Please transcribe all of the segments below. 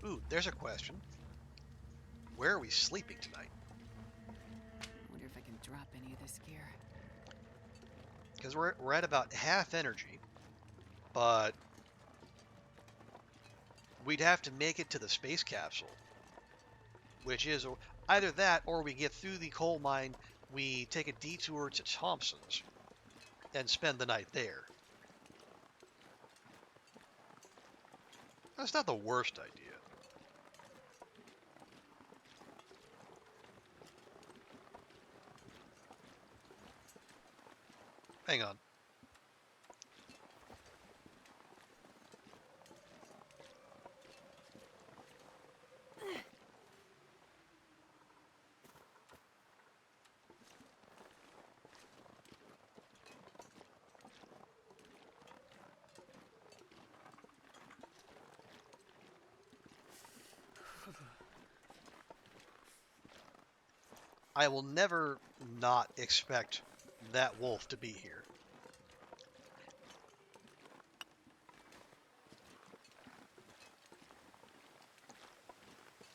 Ooh, there's a question. Where are we sleeping tonight? I wonder if I can drop any of this gear. Because we're at about half energy, but we'd have to make it to the space capsule, which is either that or we get through the coal mine, we take a detour to Thompson's and spend the night there. That's not the worst idea. Hang on. I will never not expect that wolf to be here.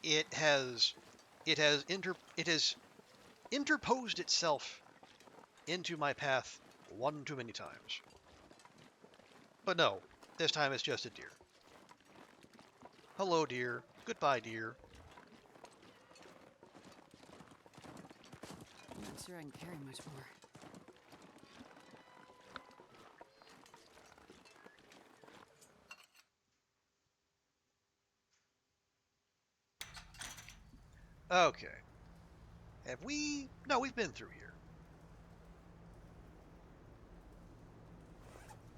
It has it has interposed itself into my path one too many times. But no, this time it's just a deer. Hello, deer. Goodbye, deer. I'm not sure I can carry much more. Okay. Have we? No, we've been through here.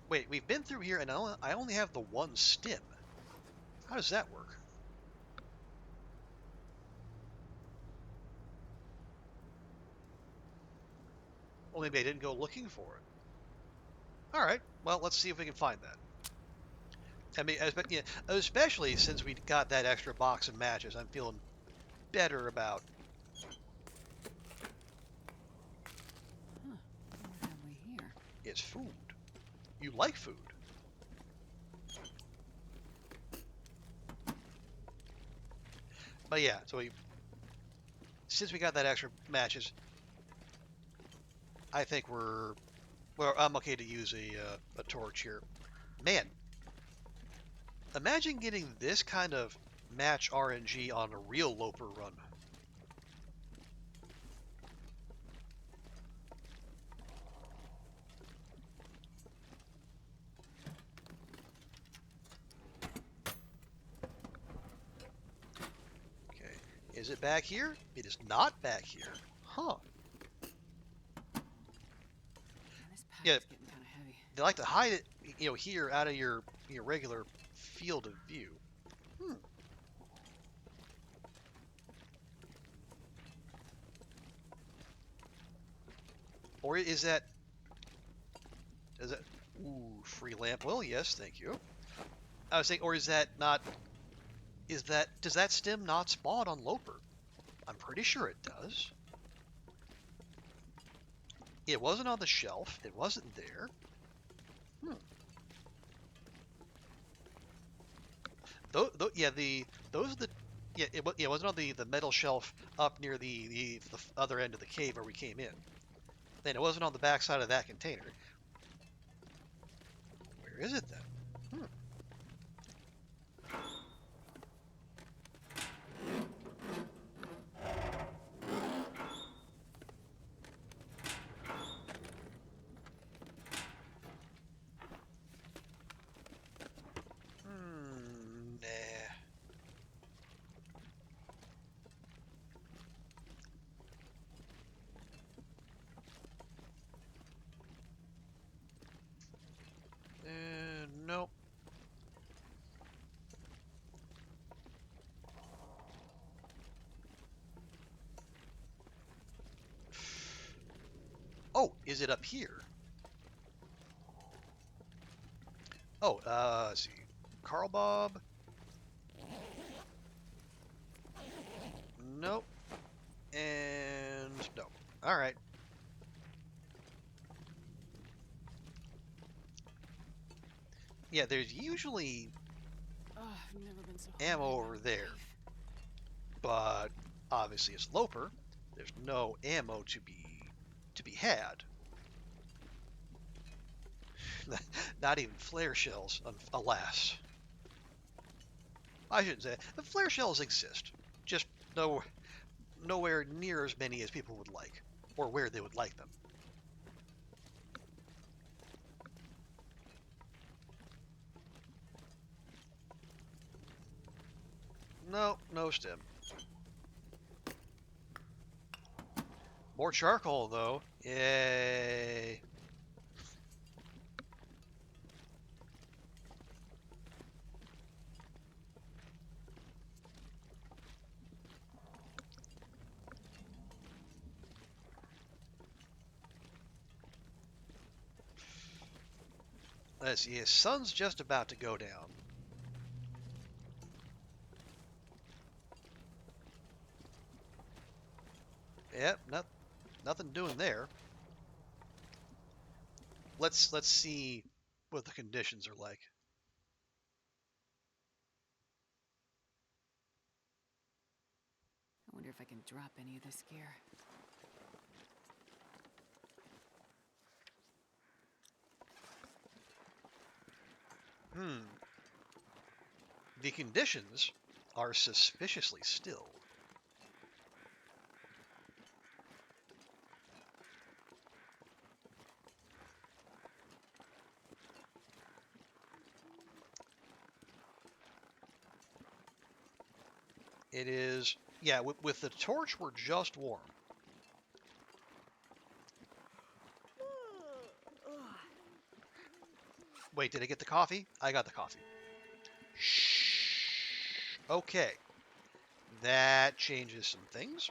Wait, we've been through here, and I only have the one stim. How does that work? Well, maybe I didn't go looking for it. All right. Well, let's see if we can find that. I mean, especially since we got that extra box of matches, I'm feeling better about. Huh. What have we here? It's food. You like food. But yeah, so since we got that extra matches, I think I'm okay to use a torch here. Man, imagine getting this kind of match RNG on a real Loper run. Okay, is it back here? It is not back here. Huh. Man, this pack Yeah, is getting kind of heavy. they like to hide it, here out of your regular field of view. Hmm. Or is that ooh, free lamp oil? Yes, thank you. I was saying, or is that not does that stem not spawn on Loper? I'm pretty sure it does. It wasn't on the shelf. It wasn't there. Hmm. Yeah, those are the yeah, it wasn't on the metal shelf up near the other end of the cave where we came in. Then it wasn't on the back side of that container. Where is it then? Hmm. Nah. Nope. Oh, is it up here? Oh, let's see. Carl Bob. Nope. And no. All right. Yeah, there's usually Oh, never been so ammo hungry in over my there. life. But obviously it's Loper. There's no ammo to be had. Not even flare shells, alas. I shouldn't say the flare shells exist, just no nowhere near as many as people would like, or where they would like them. No, no stim. More charcoal though. Yay! Let's see. His sun's just about to go down. Yep, nothing doing there. Let's see what the conditions are like. I wonder if I can drop any of this gear. Hmm. The conditions are suspiciously still. It is, yeah, with the torch, we're just warm. Wait, did I get the coffee? I got the coffee. Shh. Okay. That changes some things.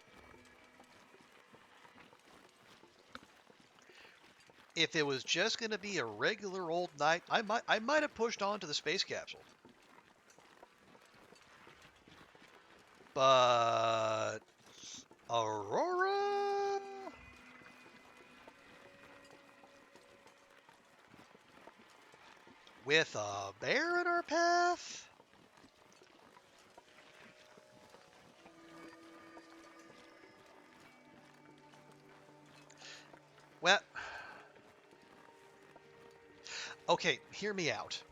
If it was just going to be a regular old night, I might have pushed on to the space capsule. But Aurora with a bear in our path? Well, okay, hear me out.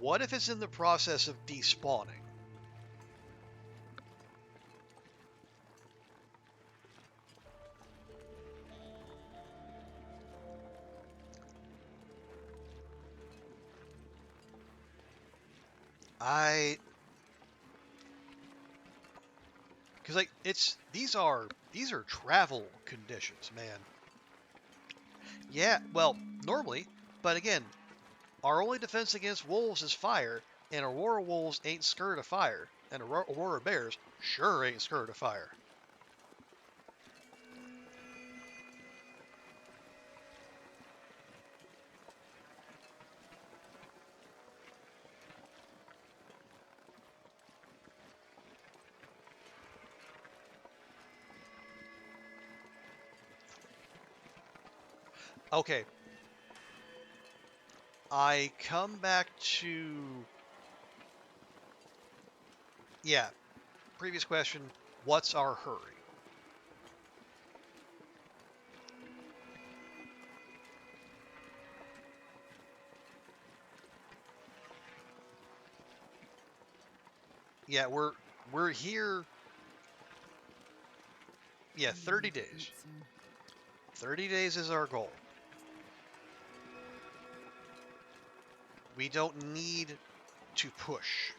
What if it's in the process of despawning? I because like these are travel conditions, man. Yeah, well, normally, but again, our only defense against wolves is fire, and Aurora wolves ain't scared of fire, and Aurora bears sure ain't scared of fire. Okay, I come back to yeah, previous question, what's our hurry? Yeah, we're here. Yeah, I'm gonna 30 need to days. eat soon. 30 days is our goal. We don't need to push.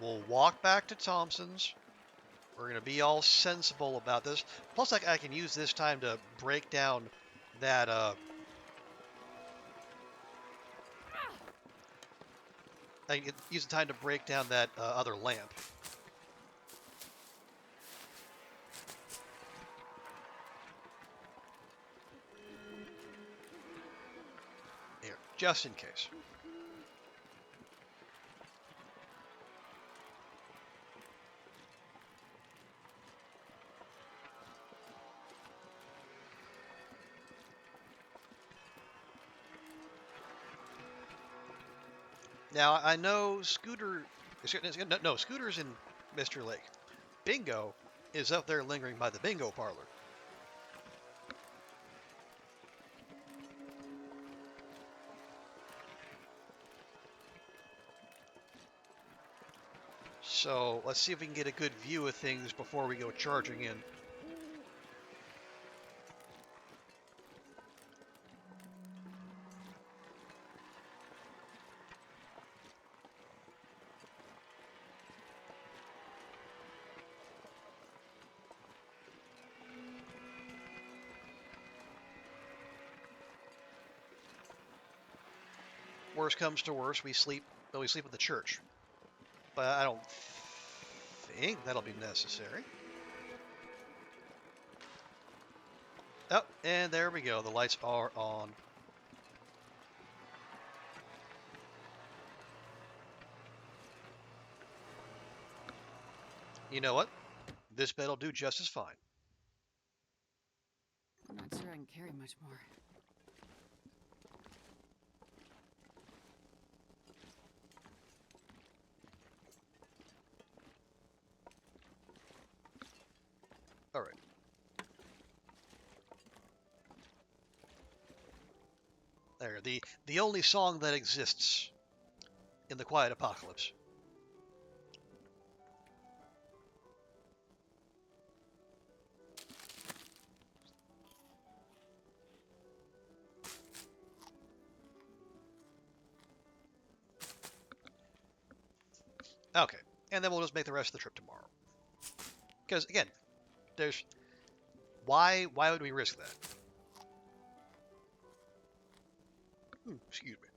We'll walk back to Thompson's. We're gonna be all sensible about this. Plus, I can use this time to break down that I can use the time to break down that other lamp. just in case. Now, I know Scooter... No, Scooter's in Mr. Lake. Bingo is up there lingering by the bingo parlor. So let's see if we can get a good view of things before we go charging in. Worst comes to worst, we sleep at the church. But I don't think that'll be necessary. Oh, and there we go. The lights are on. You know what? This bed'll do just as fine. I'm not sure I can carry much more. All right. There, the only song that exists in the quiet apocalypse. Okay, and then we'll just make the rest of the trip tomorrow. Because again, there's why would we risk that? Excuse me.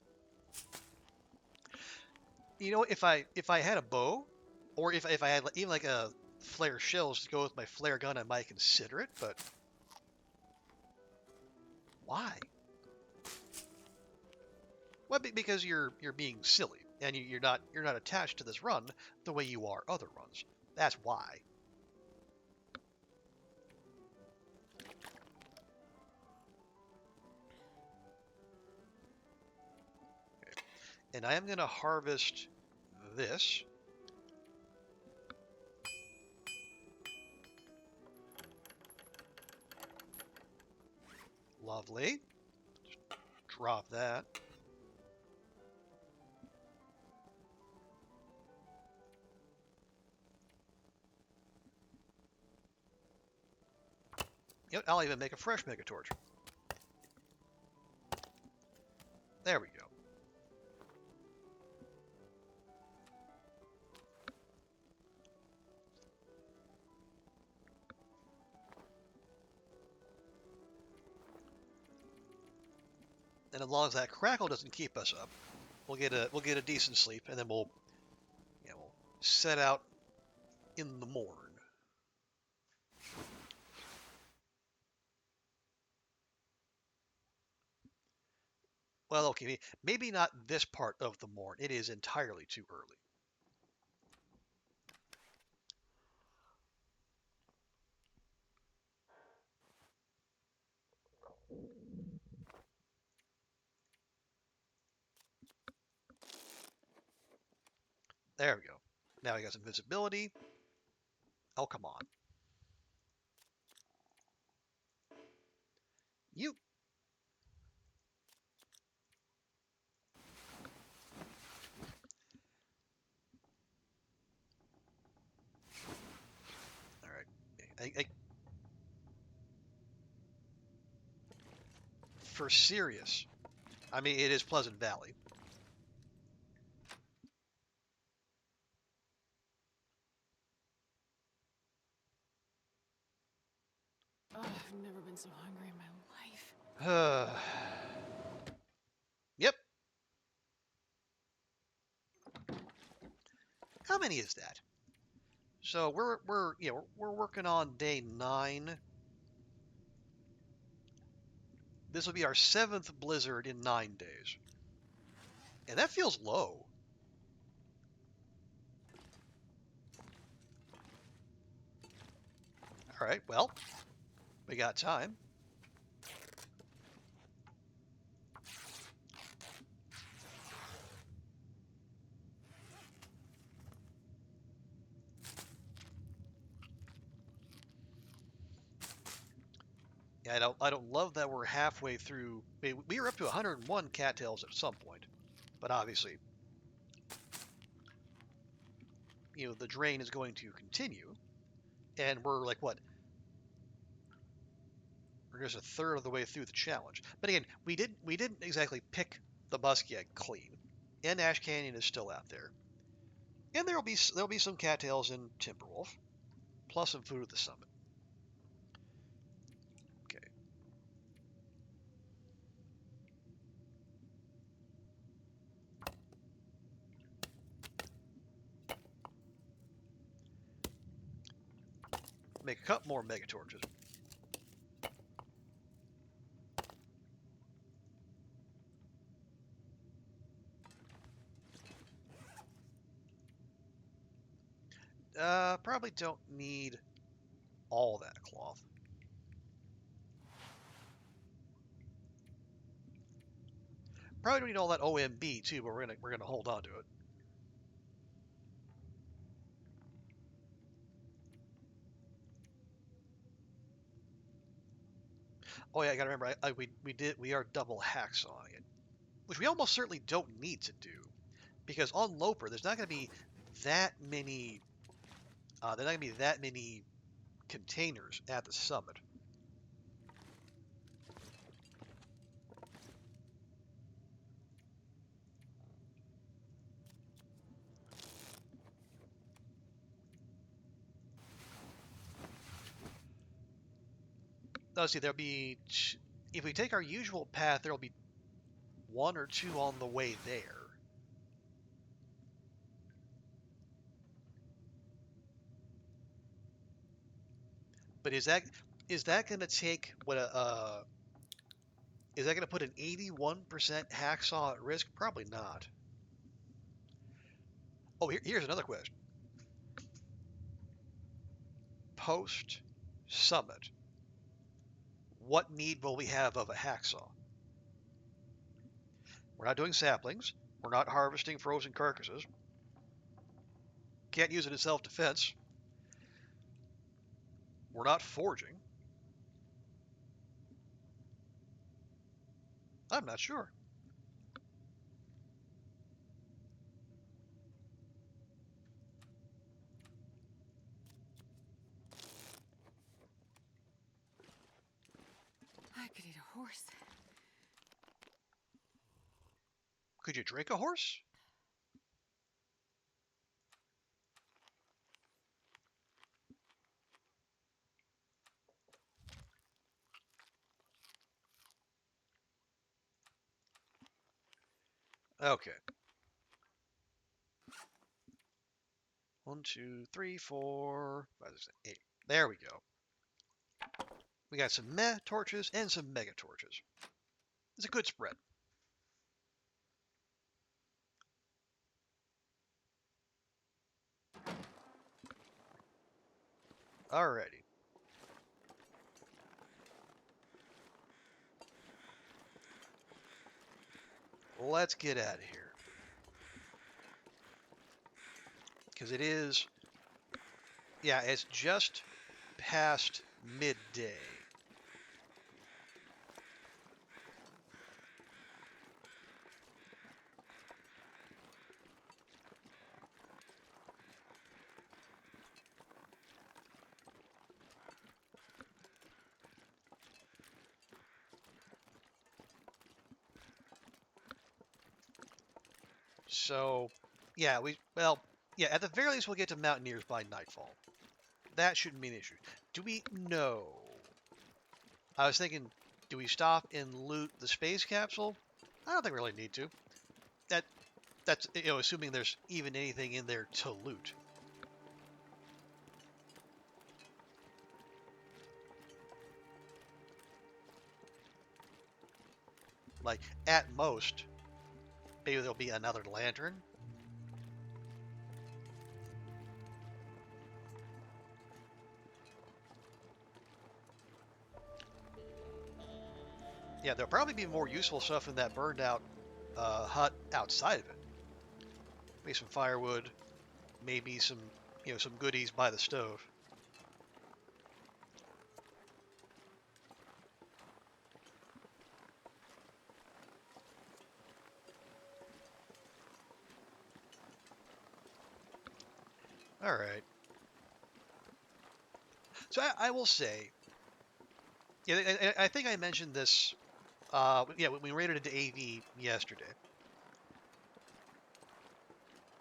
You know, if I had a bow, or if I had even like a flare shells to go with my flare gun, I might consider it. But why? Well, because you're being silly, and you're not attached to this run the way you are other runs. That's why. Okay. And I am gonna harvest this. Lovely. Just drop that. Yep, I'll even make a fresh mega torch. There we go. And as long as that crackle doesn't keep us up, we'll get a decent sleep, and then we'll set out in the morn. Well, okay, maybe not this part of the morn. It is entirely too early. There we go. Now we got some visibility. Oh, come on. You. All right. For serious. I mean, it is Pleasant Valley. Oh, I've never been so hungry in my life. Yep. How many is that? So we're working on day 9. This will be our 7th blizzard in 9 days. And that feels low. All right, well, we got time. Yeah, I don't love that we're halfway through. We were up to 101 cattails at some point, but obviously, the drain is going to continue, and we're like what? We're just a third of the way through the challenge. But again, we didn't exactly pick the Muskie clean, and Ash Canyon is still out there, and there'll be some cattails in Timberwolf, plus some food at the summit. Okay, make a couple more mega torches. Probably don't need all that cloth. Probably don't need all that OMB too, but we're gonna hold on to it. Oh yeah, I gotta remember. We are double hacksawing it, which we almost certainly don't need to do because on Loper there's not gonna be that many. There's not gonna be that many containers at the summit. Let's see, if we take our usual path, there'll be one or two on the way there. But is that going to take what is that going to put an 81% hacksaw at risk? Probably not. Oh, here's another question. Post summit, what need will we have of a hacksaw? We're not doing saplings. We're not harvesting frozen carcasses. Can't use it in self-defense. We're not forging. I'm not sure. I could eat a horse. Could you drink a horse? Okay. 1, 2, 3, 4, 5, 6, 7, 8. There we go. We got some meh torches and some mega torches. It's a good spread. Alrighty. Let's get out of here. Because it's just past midday. So, at the very least, we'll get to Mountaineers by nightfall. That shouldn't be an issue. Do we? No. I was thinking, do we stop and loot the space capsule? I don't think we really need to. That's assuming there's even anything in there to loot. Like at most, maybe there'll be another lantern. Yeah, there'll probably be more useful stuff in that burned out hut outside of it. Maybe some firewood, maybe some, some goodies by the stove. All right. So I will say, yeah, I think I mentioned this. Yeah, when we raided into AV yesterday.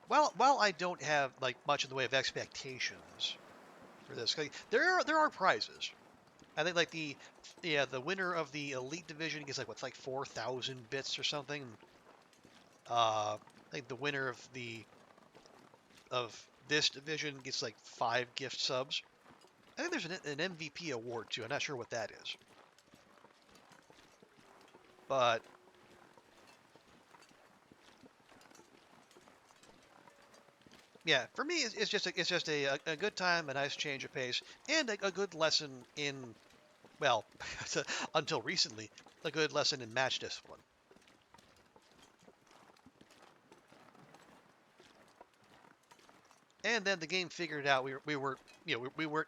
While I don't have like much in the way of expectations for this, there are prizes. I think like the winner of the elite division gets like what's like 4,000 bits or something. I think the winner of this division gets like 5 gift subs. I think there's an MVP award too. I'm not sure what that is, but yeah, for me it's just a good time, a nice change of pace, and a good lesson in, well, until recently, a good lesson in match discipline. And then the game figured out we were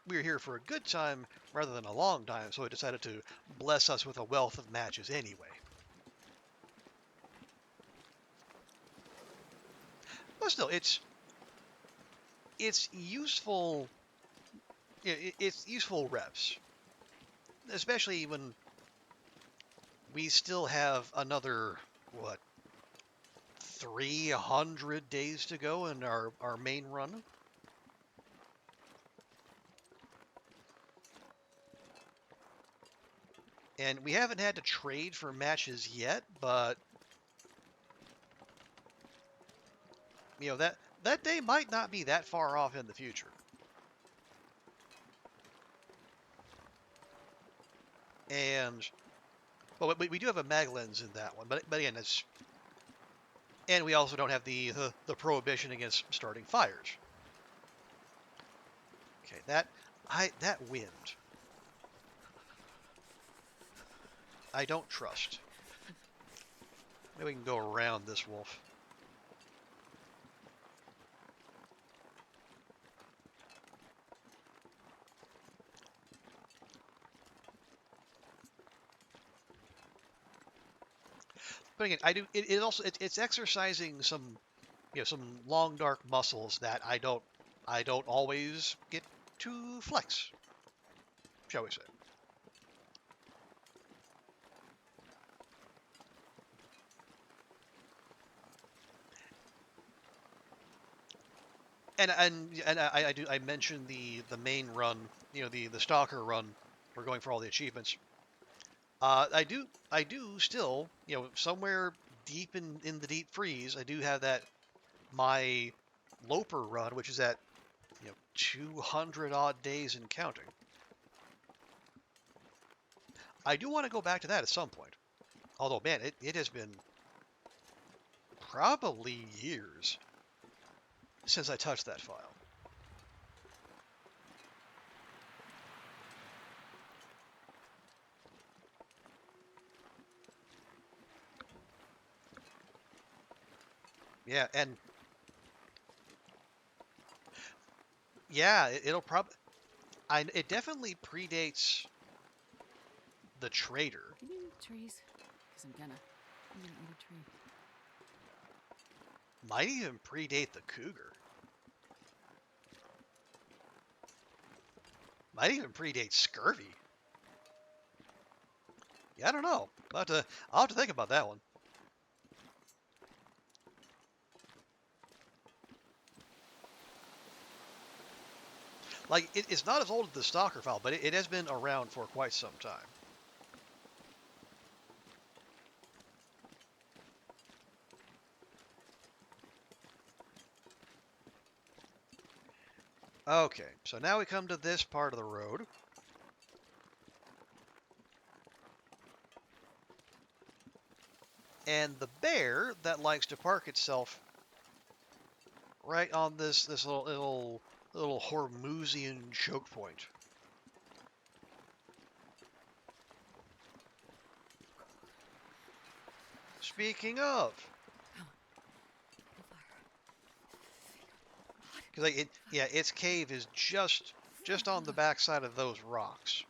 here for a good time rather than a long time, so it decided to bless us with a wealth of matches anyway. But still, it's useful. It's useful reps, especially when we still have another what 300 days to go in our main run. And we haven't had to trade for matches yet, but that day might not be that far off in the future. And well, we do have a mag lens in that one, but again, and we also don't have the prohibition against starting fires. Okay, that wind, I don't trust. Maybe we can go around this wolf. But again, I do. It also it's exercising some long dark muscles that I don't always get to flex, shall we say? And I mentioned the main run, the stalker run. We're going for all the achievements. I do still, somewhere deep in the deep freeze, I do have that my Loper run, which is at 200 odd days and counting. I do want to go back to that at some point. Although, man, it has been probably years since I touched that file. Yeah, and yeah, it'll probably it definitely predates the trader. Can you eat trees? Because I'm gonna eat a tree. Might even predate the cougar. Might even predate scurvy. Yeah, I don't know. I'll have to think about that one. Like, it's not as old as the Stalker file, but it has been around for quite some time. Okay, so now we come to this part of the road. and the bear that likes to park itself right on this little Hormuzian choke point. Speaking of, because its cave is just on the backside of those rocks.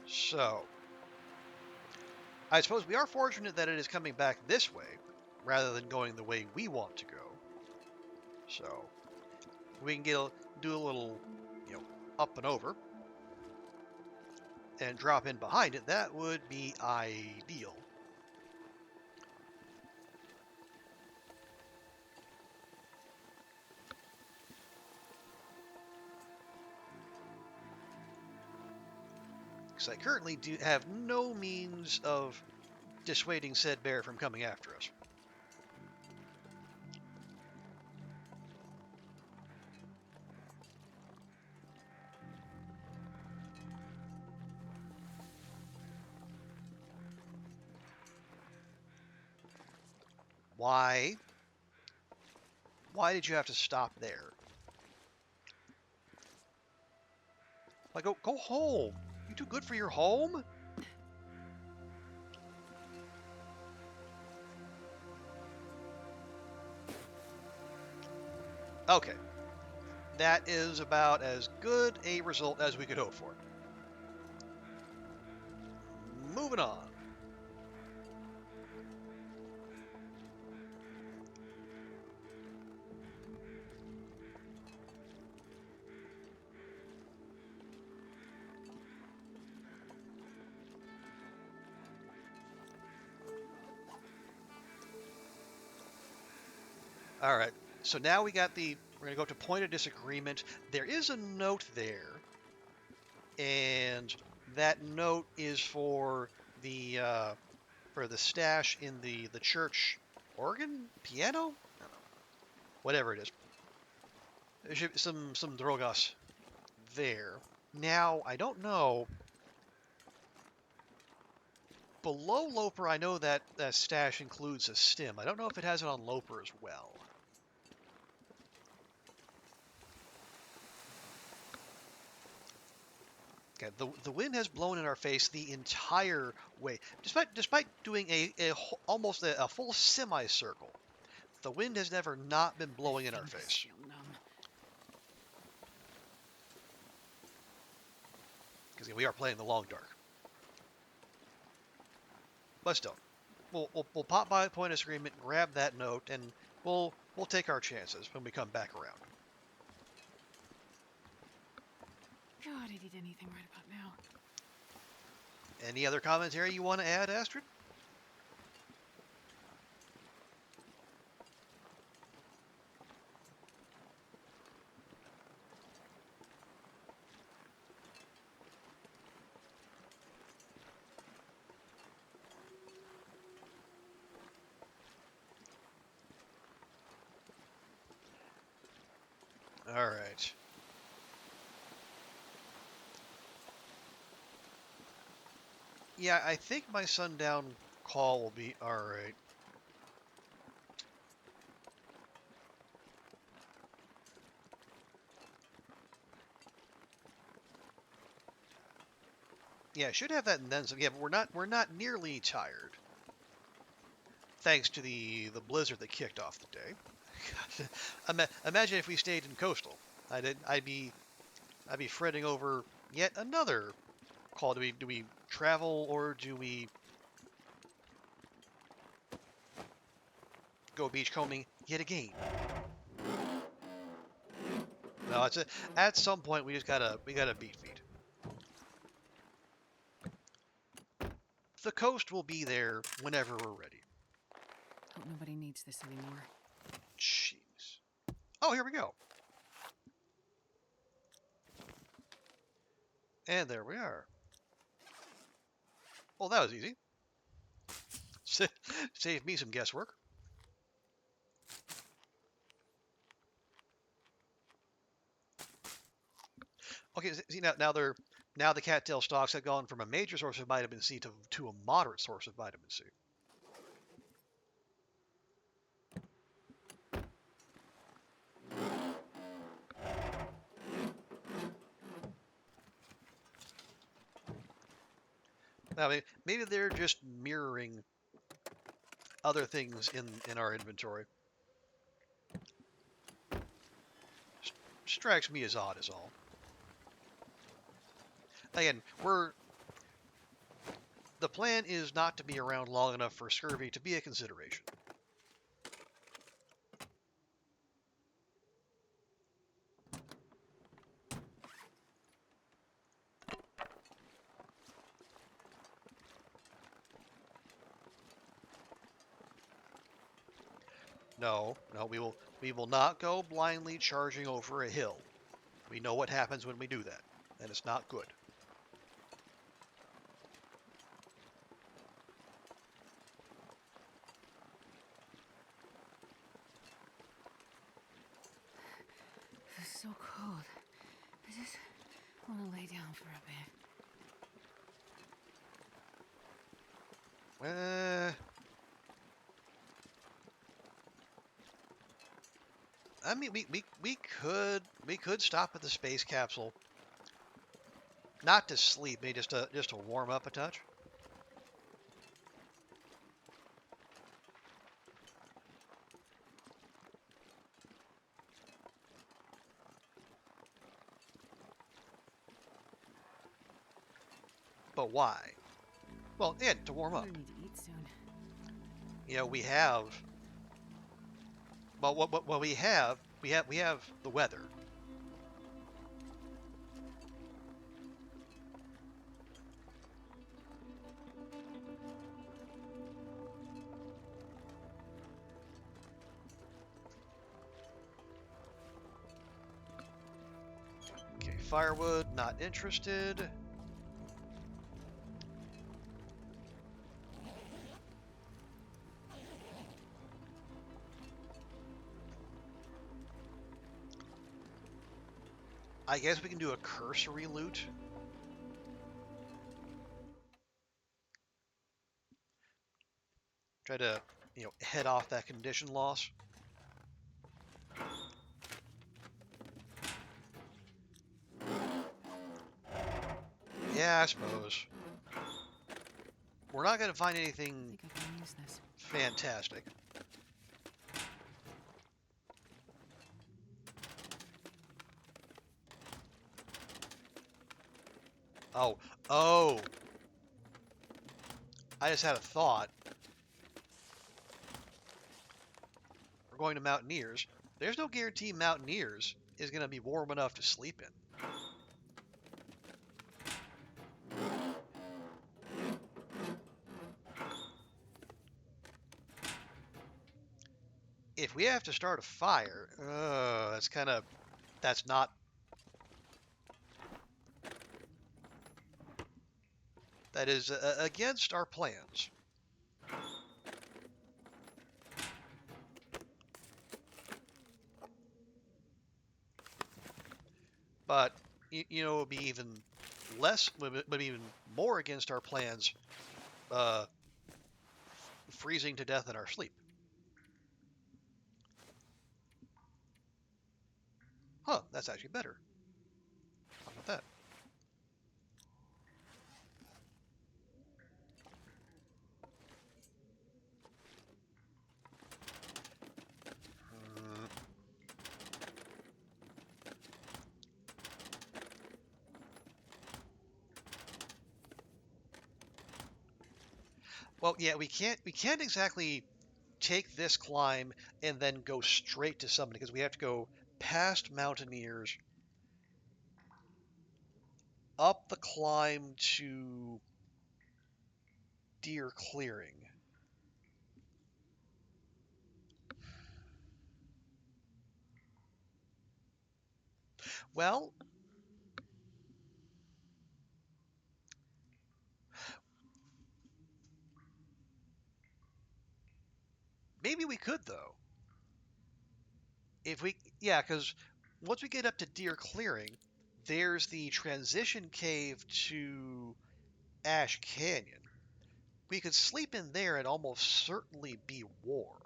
So, I suppose we are fortunate that it is coming back this way, rather than going the way we want to go. So, we can do a little, up and over, and drop in behind it. That would be ideal. Because I currently do have no means of dissuading said bear from coming after us. Why? Why did you have to stop there? Like, go home. You too good for your home? Okay. That is about as good a result as we could hope for. Moving on. All right. So now we're going to go up to point of disagreement. There is a note there, and that note is for the stash in the church organ, piano, I don't know, whatever it is. There should be some drogas there. Now I don't know. Below Loper, I know that that stash includes a stim. I don't know if it has it on Loper as well. Okay, the wind has blown in our face the entire way, despite doing almost a full semicircle. The wind has never not been blowing in our face. Feel numb. Because we are playing the long dark. But still, we'll pop by the point of agreement, grab that note, and we'll take our chances when we come back around. God, I'd eat anything right about now. Any other commentary you want to add, Astrid? All right. Yeah, I think my sundown call will be all right. Yeah, should have that and then some. Yeah, but we're not nearly tired, thanks to the blizzard that kicked off the day. Imagine if we stayed in coastal. I'd be fretting over yet another call. Do we travel or do we go beachcombing yet again? No, at some point we gotta beat feet. The coast will be there whenever we're ready. Hope nobody needs this anymore. Jeez. Oh, here we go. And there we are. Well, that was easy. Saved me some guesswork. Okay, see now the cattail stalks have gone from a major source of vitamin C to a moderate source of vitamin C. I mean, maybe they're just mirroring other things in our inventory. Strikes me as odd, is all. Again, the plan is not to be around long enough for scurvy to be a consideration. No, no, we will not go blindly charging over a hill. We know what happens when we do that, and it's not good. It's so cold. I just want to lay down for a bit. I mean, we could stop at the space capsule, not to sleep, maybe just to warm up a touch. But why? Well, yeah, to warm I'm up. gonna need to eat soon. You know, we have. Well, what we have the weather. Okay, firewood, not interested. I guess we can do a cursory loot. Try to, head off that condition loss. Yeah, I suppose. We're not going to find I anything think I can use this. fantastic. Oh, oh, I just had a thought. We're going to Mountaineers. There's no guarantee Mountaineers is going to be warm enough to sleep in. If we have to start a fire, that's not, that is against our plans. But, it would be even less, but even more against our plans, uh, freezing to death in our sleep. Huh, that's actually better. How about that? Mm, well, yeah, we can't exactly take this climb and then go straight to something because we have to go past Mountaineers, up the climb to Deer Clearing. Well, maybe we could though. If we, yeah, because once we get up to Deer Clearing, there's the transition cave to Ash Canyon. We could sleep in there and almost certainly be warm.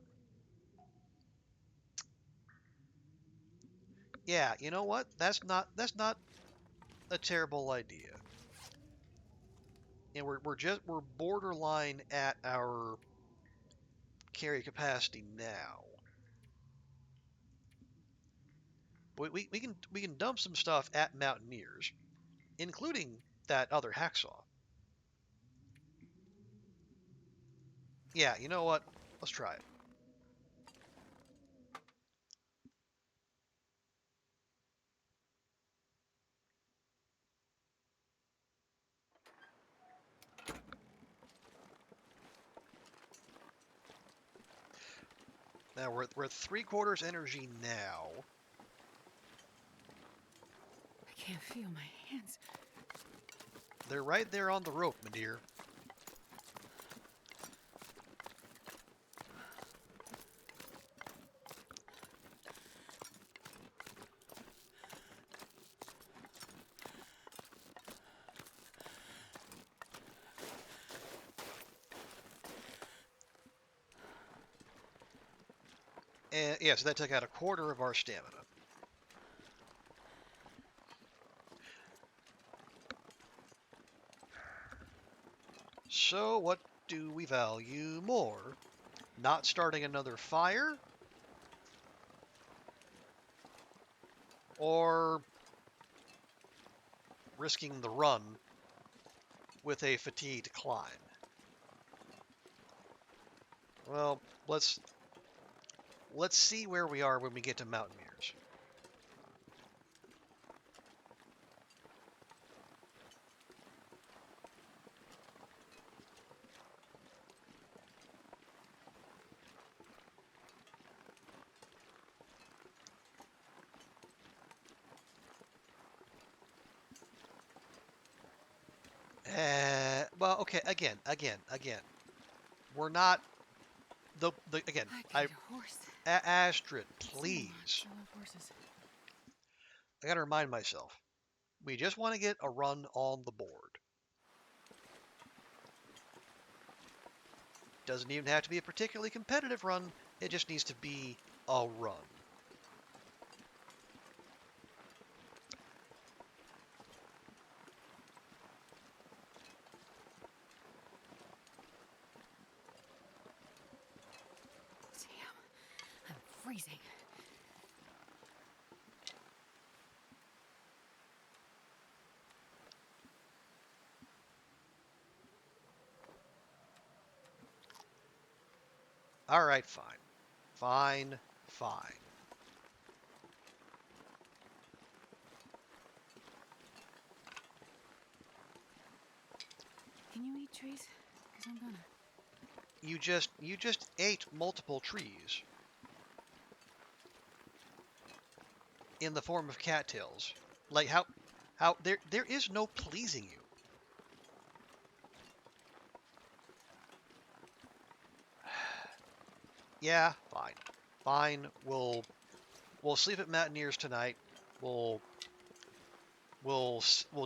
Yeah, you know what? That's not a terrible idea. And we're borderline at our carry capacity now. We can dump some stuff at Mountaineers, including that other hacksaw. Yeah, you know what? Let's try it. Now we're at 3/4 energy now. I can't feel my hands. They're right there on the rope, my dear. And yeah, so that took out 1/4 of our stamina. So what do we value more? Not starting another fire? Or risking the run with a fatigued climb? Well, let's see where we are when we get to Mountaineers. Well, okay, again. We're not the again. I could eat a horse. Astrid, So much. please. I love horses. I gotta remind myself. We just want to get a run on the board. Doesn't even have to be a particularly competitive run. It just needs to be a run. Damn, I'm freezing. All right, fine. Fine, fine. Can you eat trees? Because I'm gonna. You just ate multiple trees in the form of cattails. Like how there is no pleasing you. Yeah, fine. Fine. We'll sleep at Mountaineers tonight. We'll we'll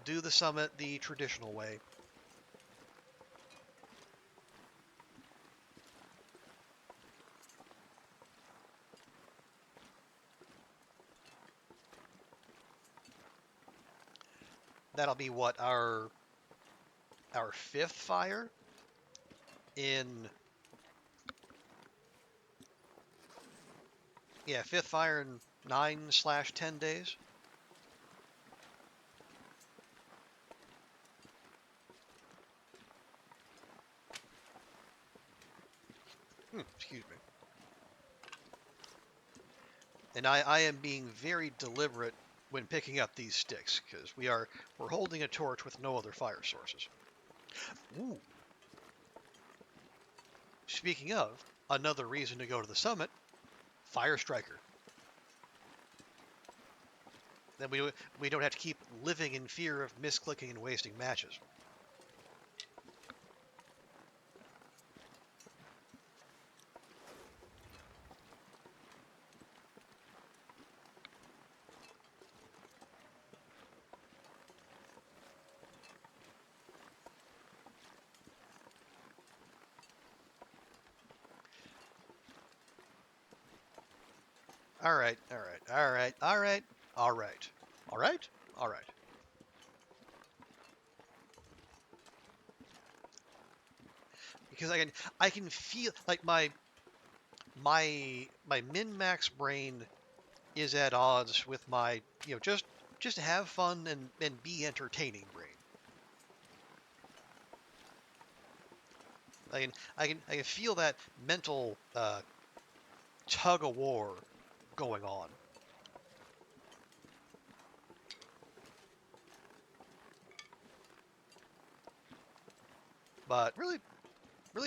do the summit the traditional way. That'll be what our fifth fire in fifth fire in 9/10 days. Excuse me. And I am being very deliberate when picking up these sticks because we're holding a torch with no other fire sources. Ooh. Speaking of, another reason to go to the summit, Fire Striker. Then we don't have to keep living in fear of misclicking and wasting matches. All right, all right, all right, all right, all right, all right, all right. Because I can feel like my min max brain is at odds with my just have fun and be entertaining brain. I can feel that mental tug of war going on. But really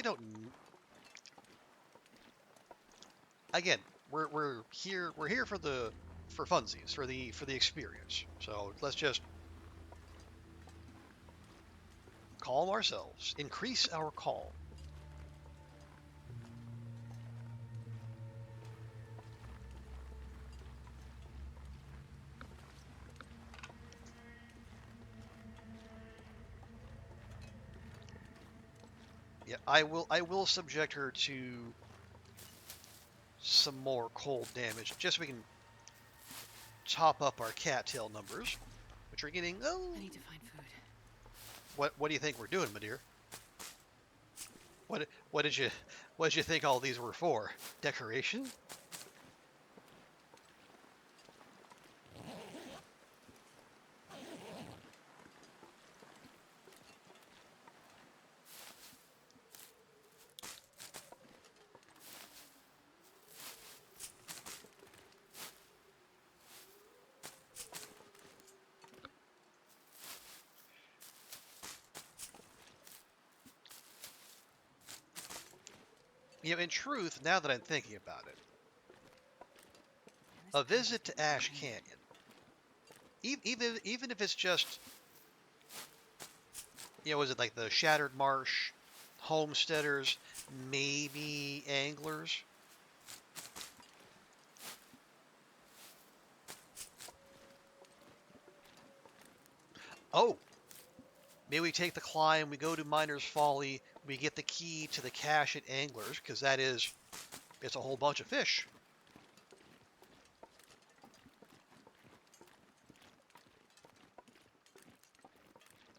don't. Again, we're here for funsies for the experience. So let's just calm ourselves, increase our calm. Yeah, I will subject her to some more cold damage just so we can top up our cattail numbers, which are getting. Oh, I need to find food. what do you think we're doing, my dear? What did you think all these were for? Decoration? In truth, now that I'm thinking about it, Man, this a path is visit to getting Ash boring. Canyon, even if it's just, was it like the Shattered Marsh, homesteaders, maybe anglers? Oh, maybe we take the climb, we go to Miner's Folly, we get the key to the cache at Anglers, because it's a whole bunch of fish.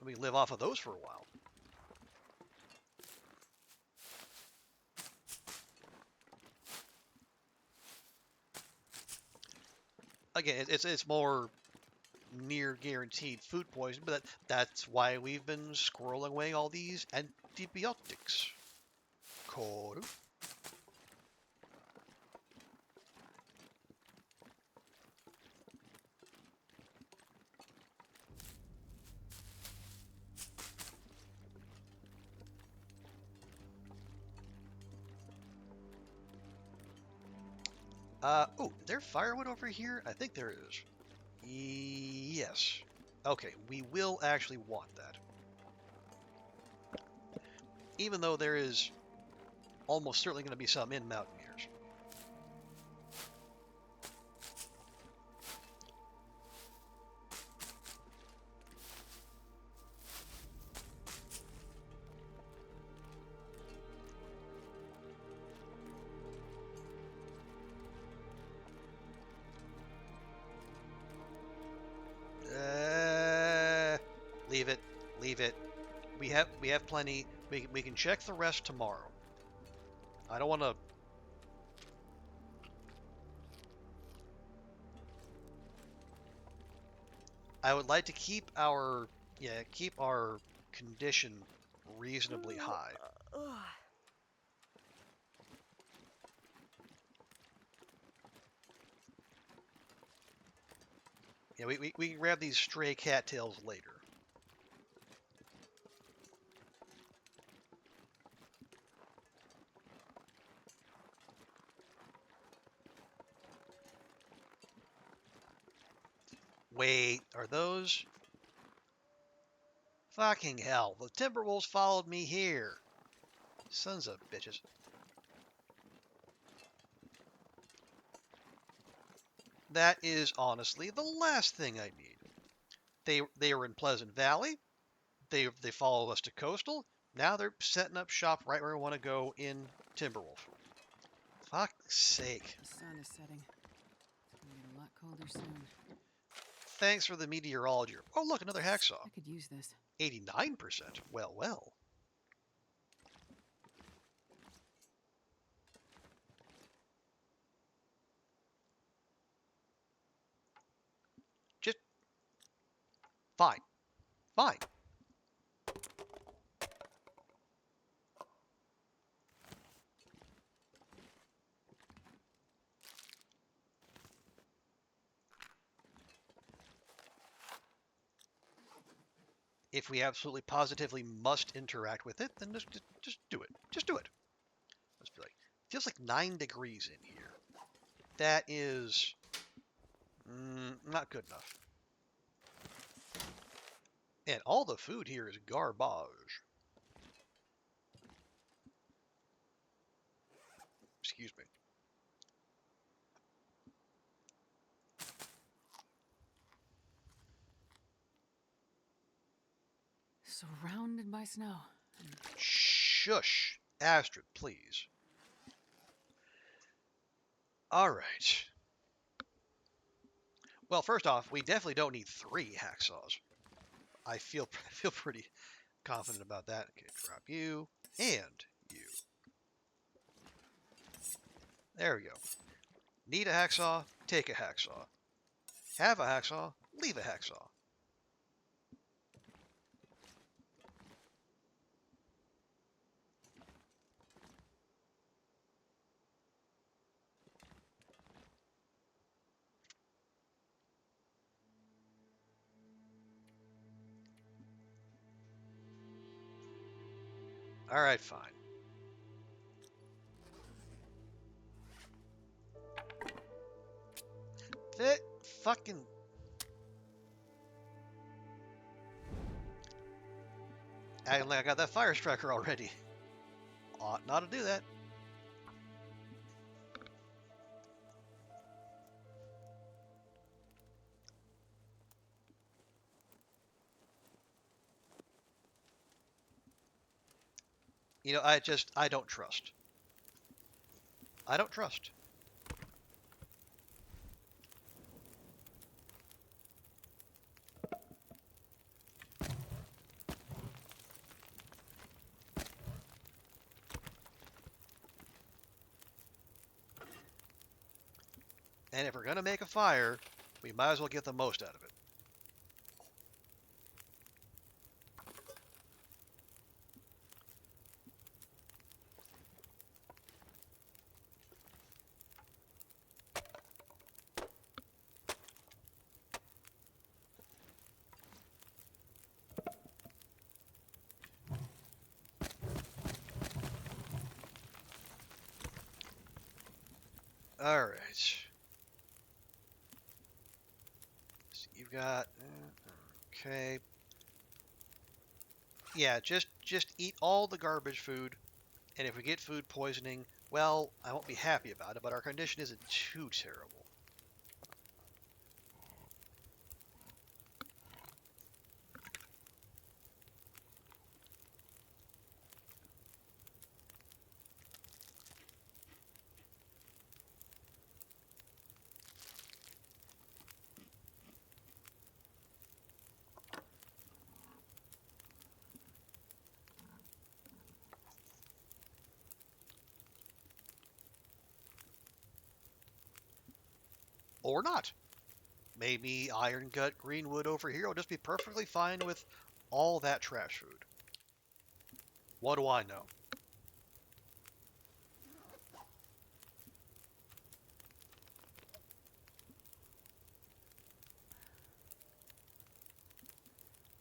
We live off of those for a while. Again, it's more near guaranteed food poisoning, but that's why we've been squirreling away all these antibiotics. Cool. Oh, is there firewood over here? I think there is. Yes. Okay, we will actually want that. Even though there is almost certainly going to be some in Mountaineers. Uh, leave it. Leave it. We have plenty. We can check the rest tomorrow. I don't want to. I would like to keep our condition reasonably high. Yeah, we can grab these stray cattails later. Wait, are those? Fucking hell! The Timberwolves followed me here. Sons of bitches. That is honestly the last thing I need. They were in Pleasant Valley. They followed us to Coastal. Now they're setting up shop right where we want to go in Timberwolf. Fuck's sake. The sun is setting. lot colder soon. Thanks for the meteorology. Oh, look, another hacksaw. I could use this. 89%. Well, well. Just fine. Fine. If we absolutely positively must interact with it, then just do it. Just do it. Let's be like, feels like 9 degrees in here. That is not good enough. And all the food here is garbage. Excuse me. Surrounded by snow. Shush. Astrid, please. All right. Well, first off, we definitely don't need 3 hacksaws. I feel pretty confident about that. Okay, drop you and you. There we go. Need a hacksaw? Take a hacksaw. Have a hacksaw? Leave a hacksaw. All right, fine. That fucking... Acting like I got that fire striker already. Ought not to do that. You know, I don't trust. I don't trust. And if we're gonna make a fire, we might as well get the most out of it. All right. So you've got okay. Yeah, just eat all the garbage food, and if we get food poisoning, well, I won't be happy about it, but our condition isn't too terrible. Or not. Maybe Iron Gut Greenwood over here will just be perfectly fine with all that trash food. What do I know?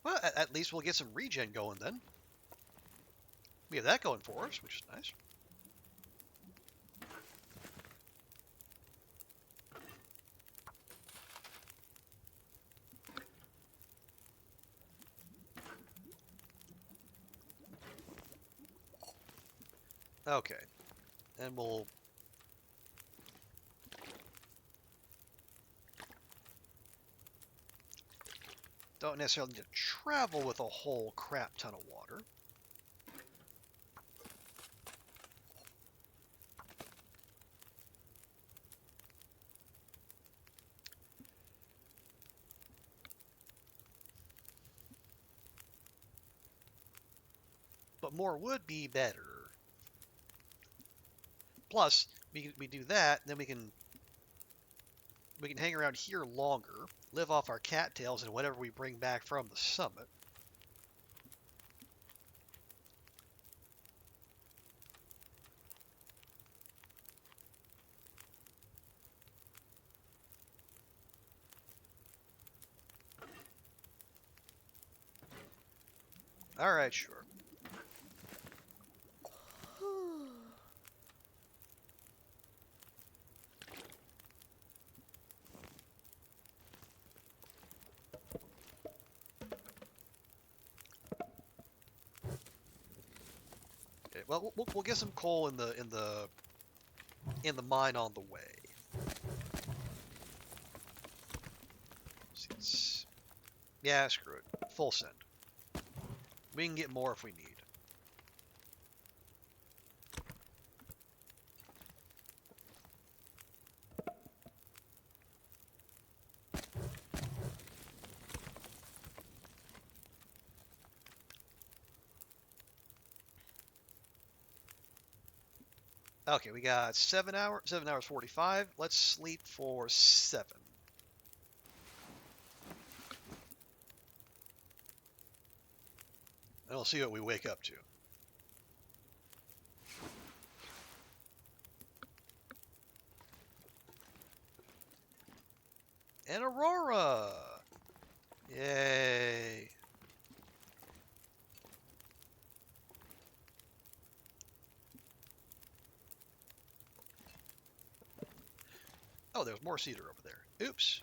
Well, at least we'll get some regen going then. We have that going for us, which is nice. Okay. And we'll... Don't necessarily need to travel with a whole crap ton of water. more would be better. Plus, we do that, then we can hang around here longer, live off our cattails and whatever we bring back from the summit. All right, sure. Okay, well, we'll get some coal in the mine on the way. Yeah, screw it. Full send. We can get more if we need. Okay, we got 7 hours 45. Let's sleep for 7. And we'll see what we wake up to. An aurora! Yay! Oh, there's more cedar over there. Oops.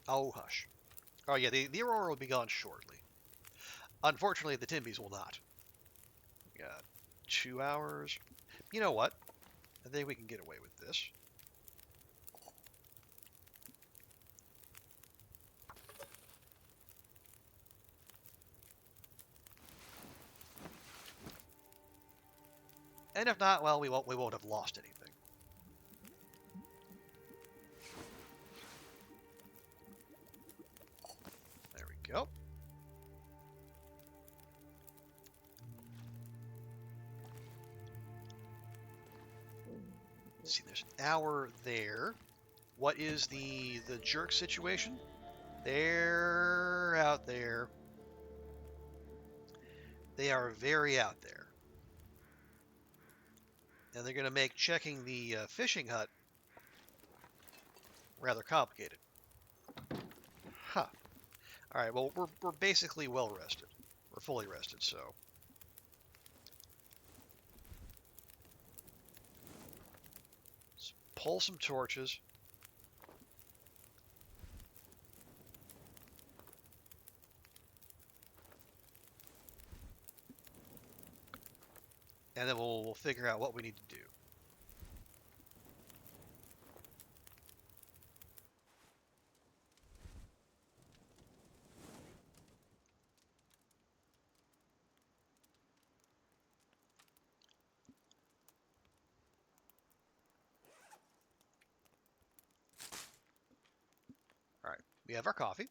Oh, hush. Oh, yeah, the aurora will be gone shortly. Unfortunately, the timbies will not. We got 2 hours. You know what? I think we can get away with this. And if not, well, we won't have lost anything. There we go. Let's see, there's an hour there. What is the jerk situation? They're out there. They are very out there. And they're going to make checking the fishing hut rather complicated. Huh. All right, well, we're basically well rested. We're fully rested, so. Let's pull some torches. And then we'll figure out what we need to do. All right, we have our coffee.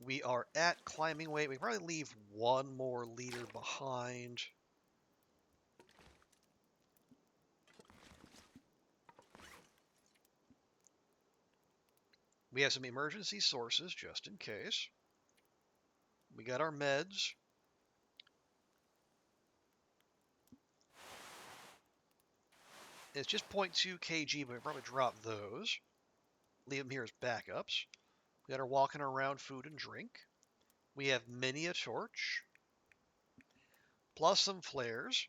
We are at climbing weight. We probably leave one more leader behind. We have some emergency sources just in case. We got our meds. It's just 0.2 kg, but we probably drop those. Leave them here as backups. We got our walking around food and drink. We have many a torch. Plus some flares.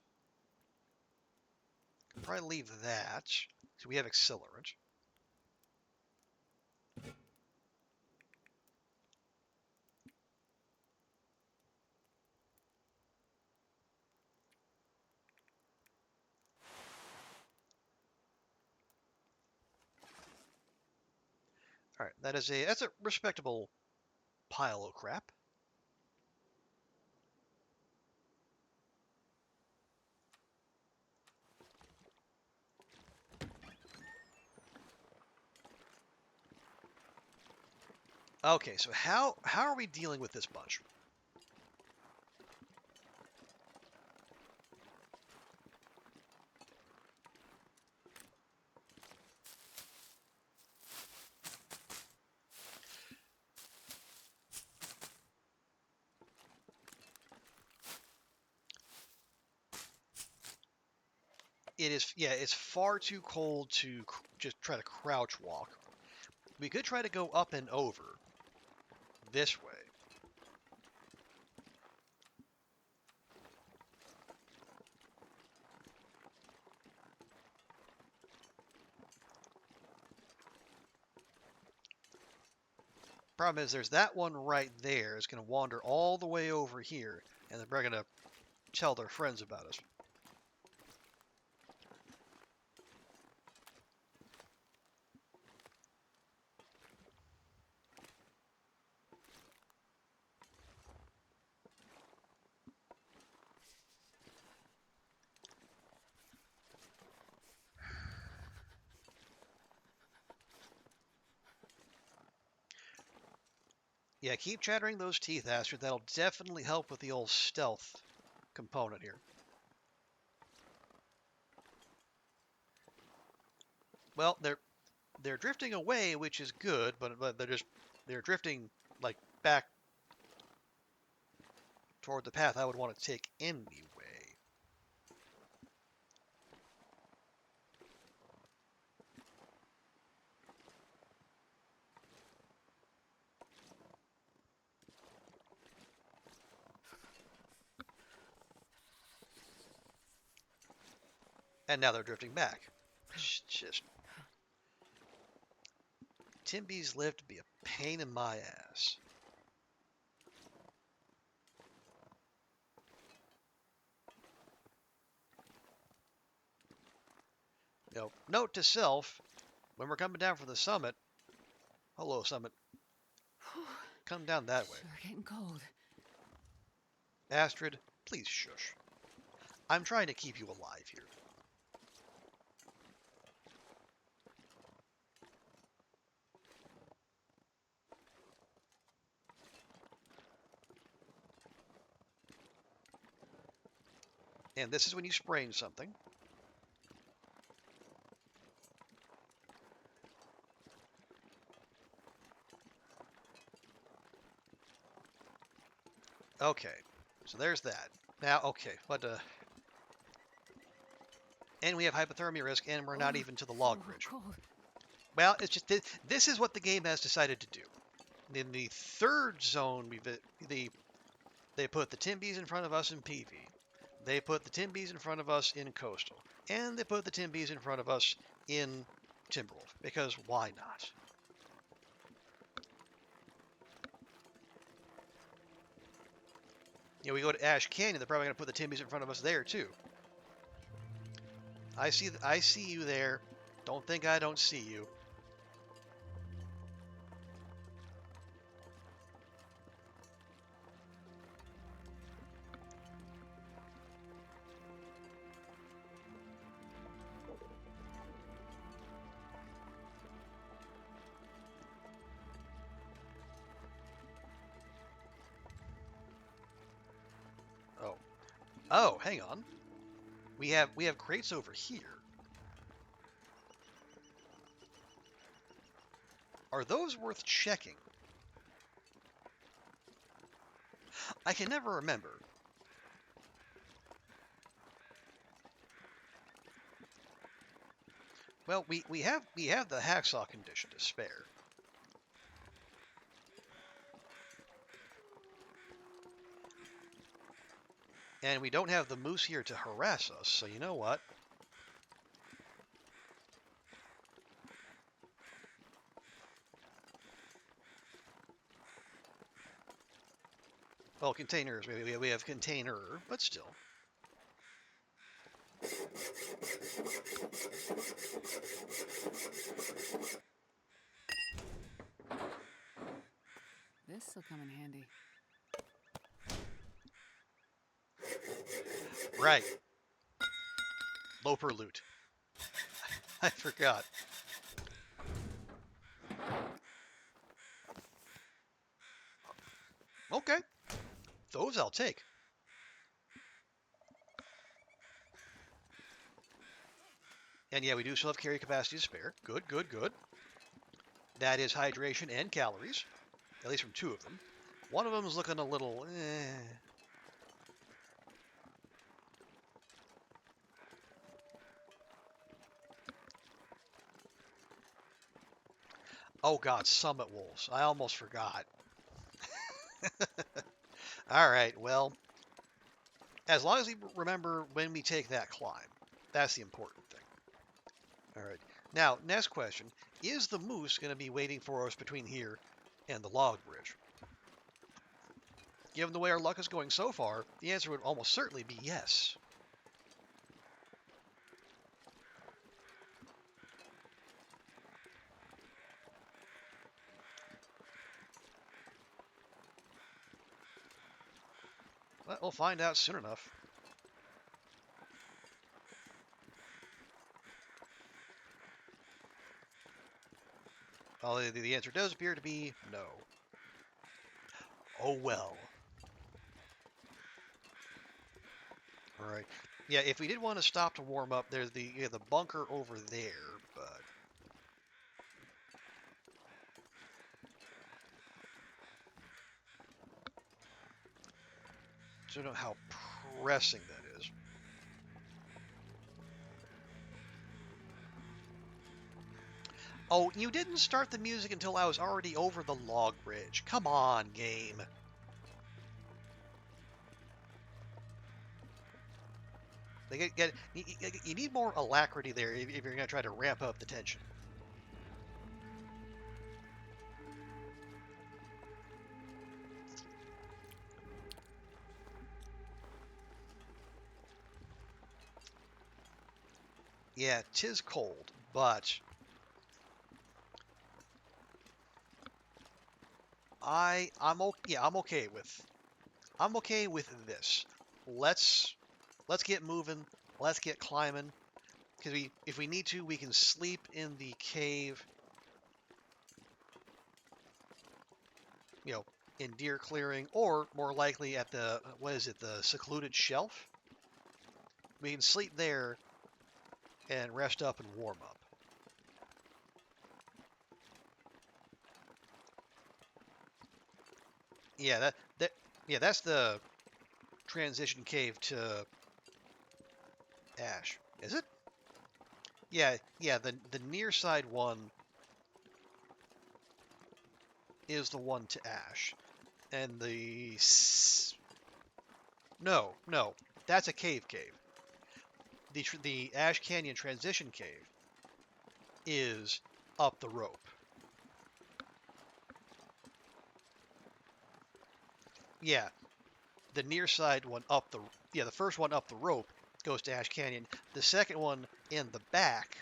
Probably leave that. So we have accelerant. All right, that's a respectable pile of crap. Okay, so how are we dealing with this bunch? It is, yeah, it's far too cold to just try to crouch walk. We could try to go up and over this way. Problem is, there's that one right there. It's going to wander all the way over here, and they're going to tell their friends about us. Yeah, keep chattering those teeth, Astrid. That'll definitely help with the old stealth component here. Well, they're drifting away, which is good, but they're drifting like back toward the path I would want to take anyway. And now they're drifting back. It's just timbies live to be a pain in my ass. Note to self, when we're coming down from the summit, hello summit, come down that way. Sure getting cold. Astrid, please shush. I'm trying to keep you alive here. And this is when you sprain something. Okay, so there's that. Now, okay, and we have hypothermia risk, and we're not Oh, even to the log so bridge. cold. Well, it's just this is what the game has decided to do. In the third zone, they put the timbies in front of us in PV. They put the timbies in front of us in coastal, and they put the timbies in front of us in Timberwolf because why not? We go to Ash Canyon. They're probably going to put the timbies in front of us there too. I see you there. Don't think I don't see you. Oh, oh, hang on. We have crates over here. Are those worth checking? I can never remember. Well, we have the hacksaw condition to spare. And we don't have the moose here to harass us, so you know what? Well, containers, we have container, but still. This'll come in handy. Right. Loper loot. I forgot. Okay. Those I'll take. And yeah, we do still have carry capacity to spare. Good, good, good. That is hydration and calories, at least from two of them. One of them is looking a little, Oh God, summit wolves. I almost forgot. All right, well, as long as we remember when we take that climb, that's the important thing. All right. Now, next question. Is the moose going to be waiting for us between here and the log bridge? Given the way our luck is going so far, the answer would almost certainly be yes. Well, we'll find out soon enough. Well, the answer does appear to be no. Oh well. All right. Yeah, if we did want to stop to warm up, there's the bunker over there, but I don't know how pressing that is. Oh, you didn't start the music until I was already over the log bridge. Come on, game. You need more alacrity there if you're going to try to ramp up the tension. Yeah, 'tis cold, but I'm okay with this. Let's let's get moving. Let's get climbing. Because if we need to, we can sleep in the cave. You know, in deer clearing, or more likely at the what is it, the secluded shelf. We can sleep there and rest up and warm up. Yeah, that yeah, that's the transition cave to Ash. Is it? Yeah. The near side one is the one to Ash, and no, that's a cave. The Ash Canyon transition cave is up the rope. Yeah, the near side one up the first one up the rope goes to Ash Canyon. The second one in the back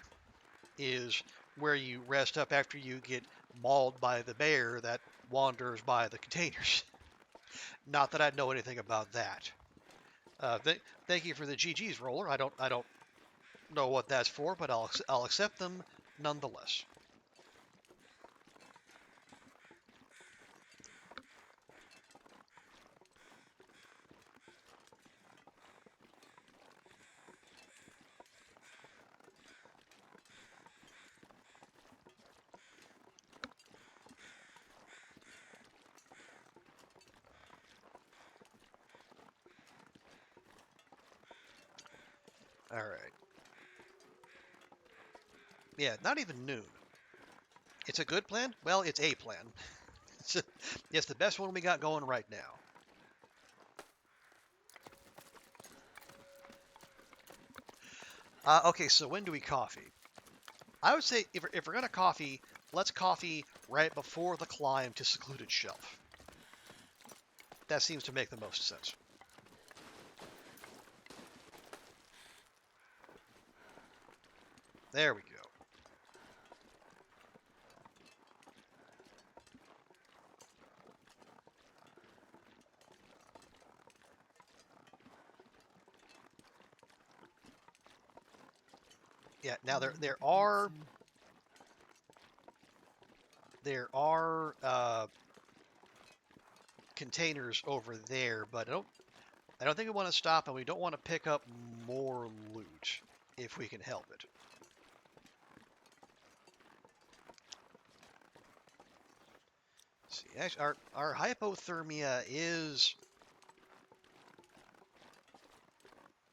is where you rest up after you get mauled by the bear that wanders by the containers. Not that I know anything about that. Thank you for the GG's roller. I don't know what that's for, but I'll accept them nonetheless. All right. Yeah, not even noon. It's a good plan? Well, it's a plan. It's the best one we got going right now. Okay, so when do we coffee? I would say if we're going to coffee, let's coffee right before the climb to secluded shelf. That seems to make the most sense. There we go. Yeah. Now I'll there be there back are soon. there are containers over there, but I don't think we want to stop, and we don't want to pick up more loot if we can help it. See, actually, our hypothermia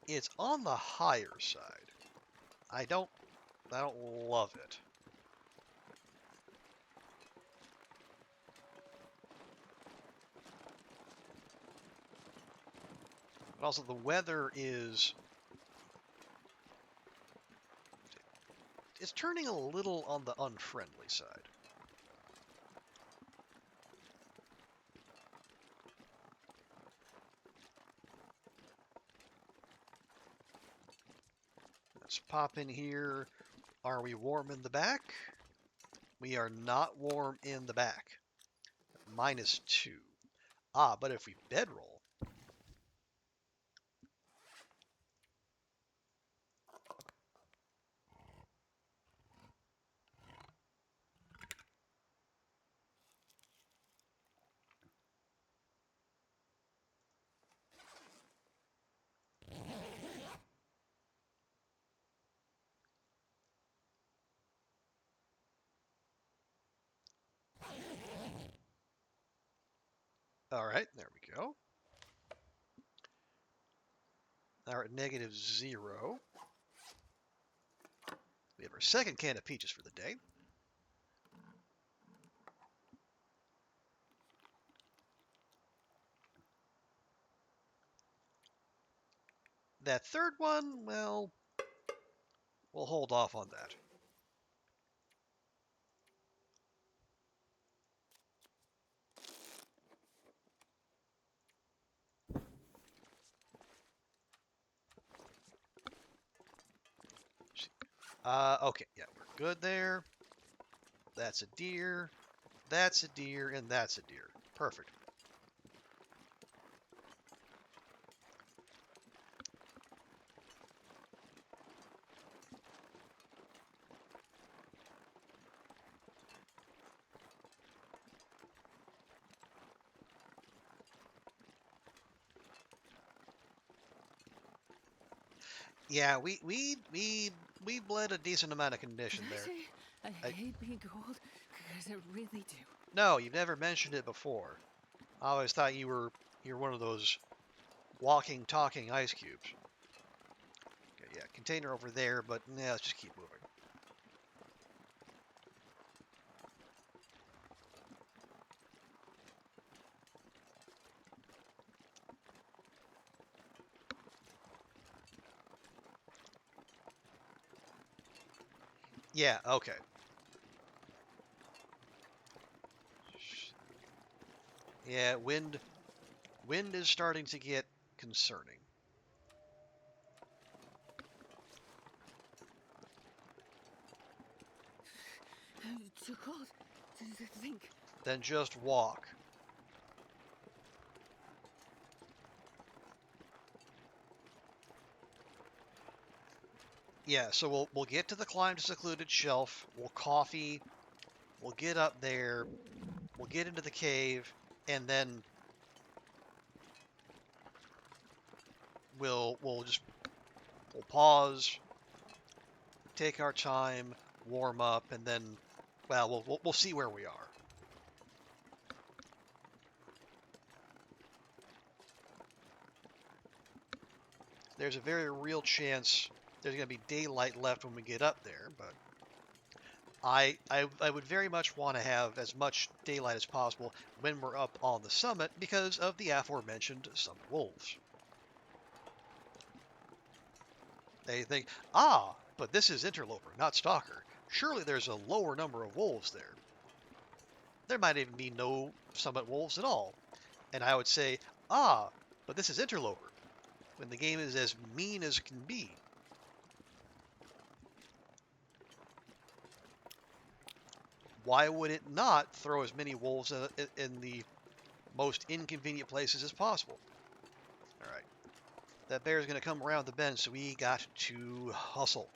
it's on the higher side. I don't love it. But also the weather is it's turning a little on the unfriendly side. Let's pop in here. Are we warm in the back? We are not warm in the back. -2. Ah, but if we bedroll, all right, there we go. Now we're at -0. We have our second can of peaches for the day. That third one, well, we'll hold off on that. Okay, yeah, we're good there. That's a deer. That's a deer, and that's a deer. Perfect. Yeah, we bled a decent amount of Did condition I there. say I I, hate being cold? Because I really do. no, you've never mentioned it before. I always thought you're one of those walking, talking ice cubes. Okay, yeah, container over there, but yeah, let's just keep moving. Yeah, okay. Yeah, wind is starting to get concerning. I'm too cold to think. Then just walk. Yeah, so we'll get to the climb to secluded shelf. We'll coffee. We'll get up there. We'll get into the cave, and then we'll pause, take our time, warm up, and then, well, we'll see where we are. There's a very real chance there's going to be daylight left when we get up there, but I would very much want to have as much daylight as possible when we're up on the summit because of the aforementioned summit wolves. They think, ah, but this is interloper, not stalker. Surely there's a lower number of wolves there. There might even be no summit wolves at all. And I would say, ah, but this is interloper, when the game is as mean as can be. Why would it not throw as many wolves in the most inconvenient places as possible? All right. That bear is going to come around the bend, so we got to hustle.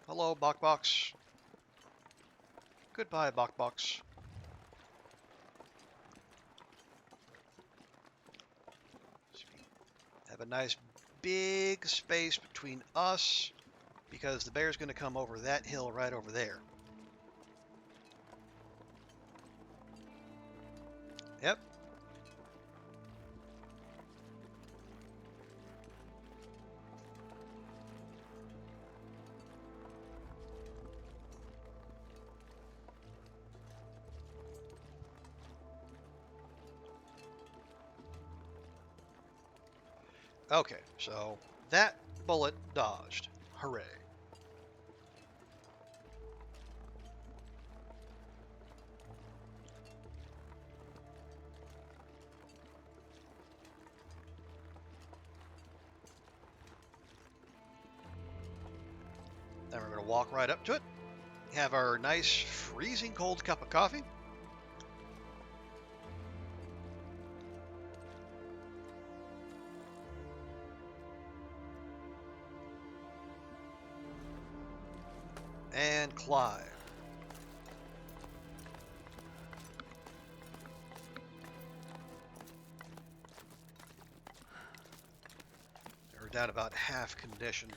Hello, Bok Box. Goodbye, Bok Box. Have a nice big space between us because the bear's going to come over that hill right over there. Yep. Okay, so that bullet dodged. Hooray. Then we're going to walk right up to it, have our nice freezing cold cup of coffee. And climb. We're down about half condition.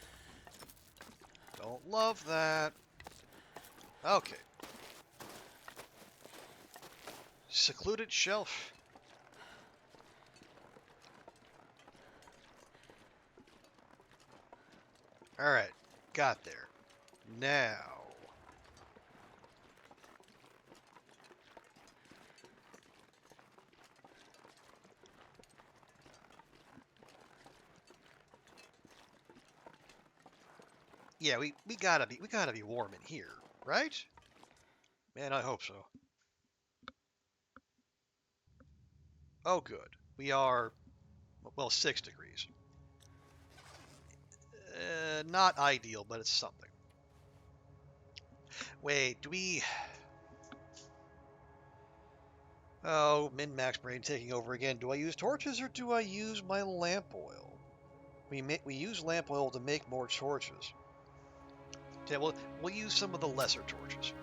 Don't love that. Okay. Secluded shelf. Alright, got there. Now. Yeah, we gotta be warm in here, right? Man, I hope so. Oh good. We are well 6 degrees. Not ideal, but it's something. Wait, do we Oh, min-max brain taking over again. Do I use torches or do I use my lamp oil? We use lamp oil to make more torches. Okay, we'll use some of the lesser torches.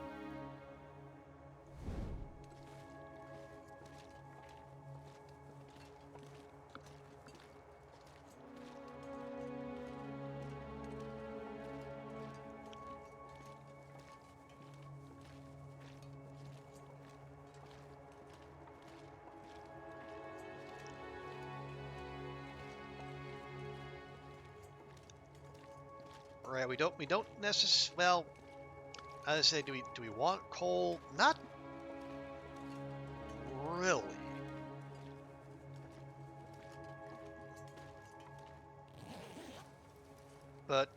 Right, we don't necessarily. Well, I say, do we want coal? Not really, but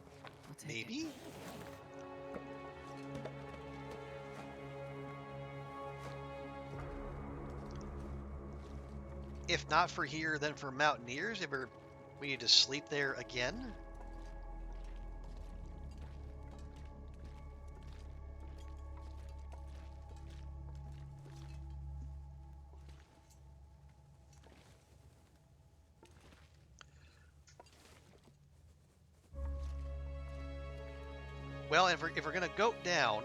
I'll take it. maybe. If not for here, then for mountaineers. If we need to sleep there again. Well, if we're gonna go down,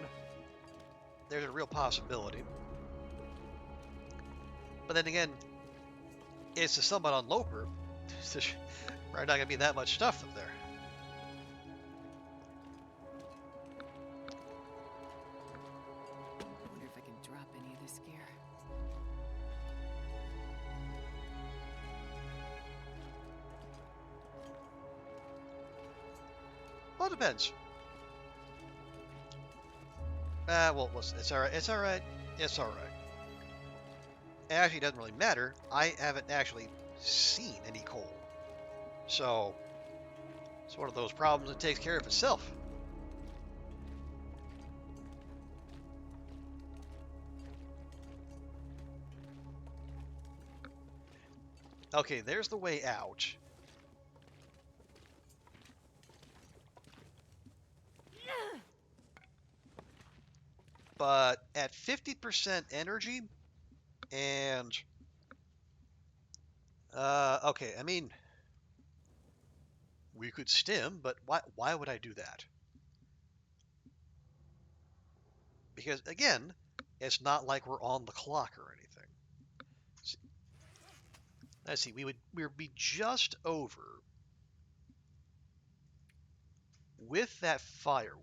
there's a real possibility. But then again, it's a somewhat on Loper. There's probably not gonna be that much stuff up there. I wonder if I can drop any of this gear. Well, it depends. Well, it's all right. It's all right. It's all right. It actually doesn't really matter. I haven't actually seen any coal, so it's one of those problems that takes care of itself. Okay, there's the way out. But at 50% energy, and okay, I mean, we could stim, but why would I do that? because again, it's not like we're on the clock or anything. Let's see, we would be just over with that firewood.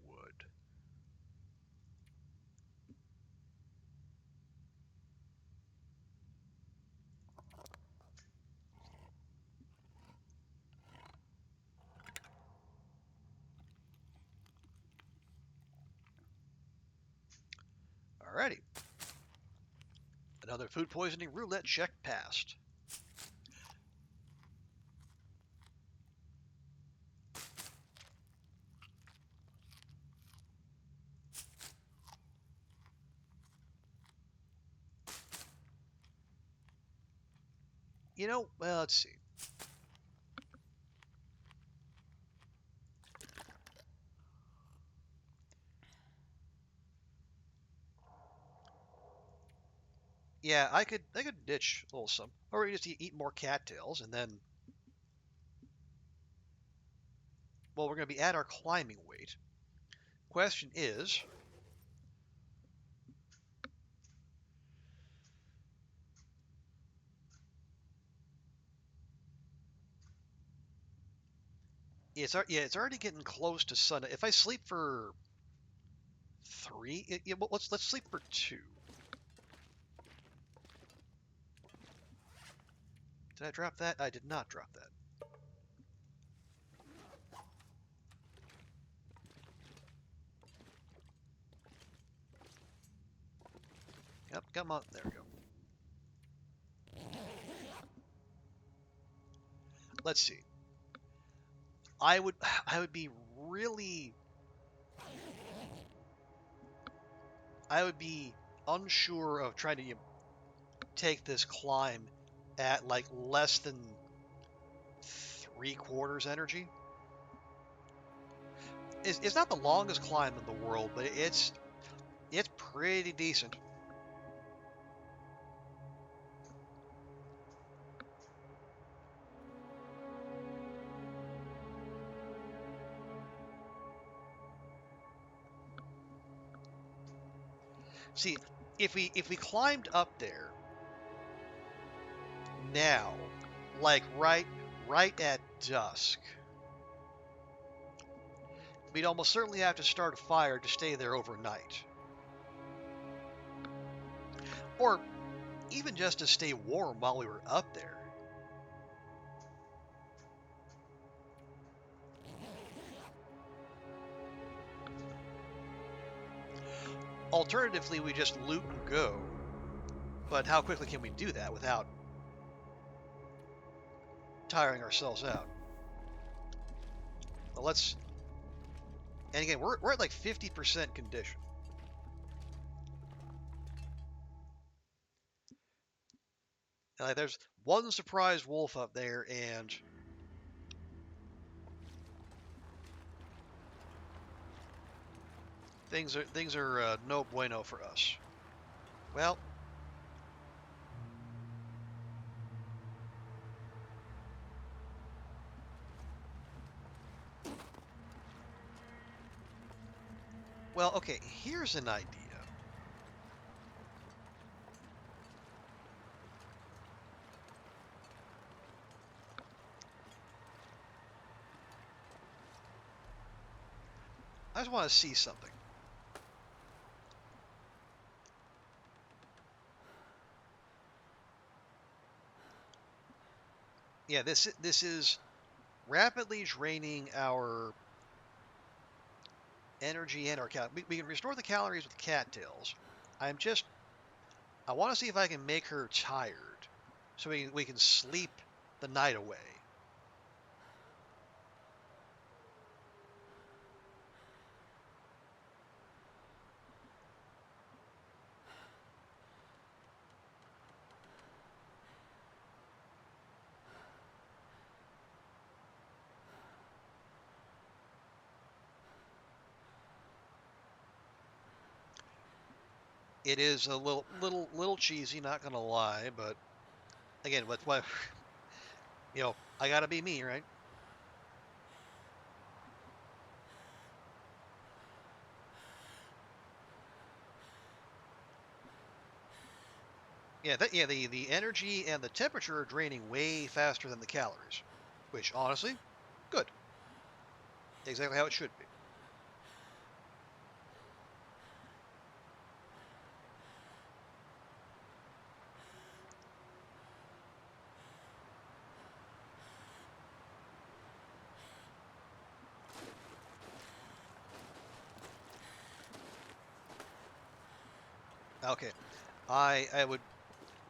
Alrighty, another food poisoning roulette check passed. Well, let's see. Yeah, I could ditch a little some, or just eat more cattails, and then, well, we're gonna be at our climbing weight. Question is, it's already getting close to sun. If I sleep for three, well, let's sleep for two. Did I drop that? I did not drop that. Yep, come on, there we go. Let's see. I would I would be really I would be unsure of trying to take this climb at like less than 3/4 energy. It's not the longest climb in the world, but it's pretty decent. See, if we climbed up there now, like right at dusk, we'd almost certainly have to start a fire to stay there overnight. Or even just to stay warm while we were up there. Alternatively, we just loot and go. But how quickly can we do that without tiring ourselves out? Well, and again, we're at like 50% condition. And like, there's one surprised wolf up there, and things are no bueno for us. Well, okay. Here's an idea. I just want to see something. Yeah, this is rapidly draining our energy and our cal. We can restore the calories with cattails. I'm just I want to see if I can make her tired, so we can sleep the night away. It is a little cheesy, not gonna lie, but again, that's why I gotta be me, right? Yeah, the energy and the temperature are draining way faster than the calories, which honestly, good, exactly how it should be. Okay, I would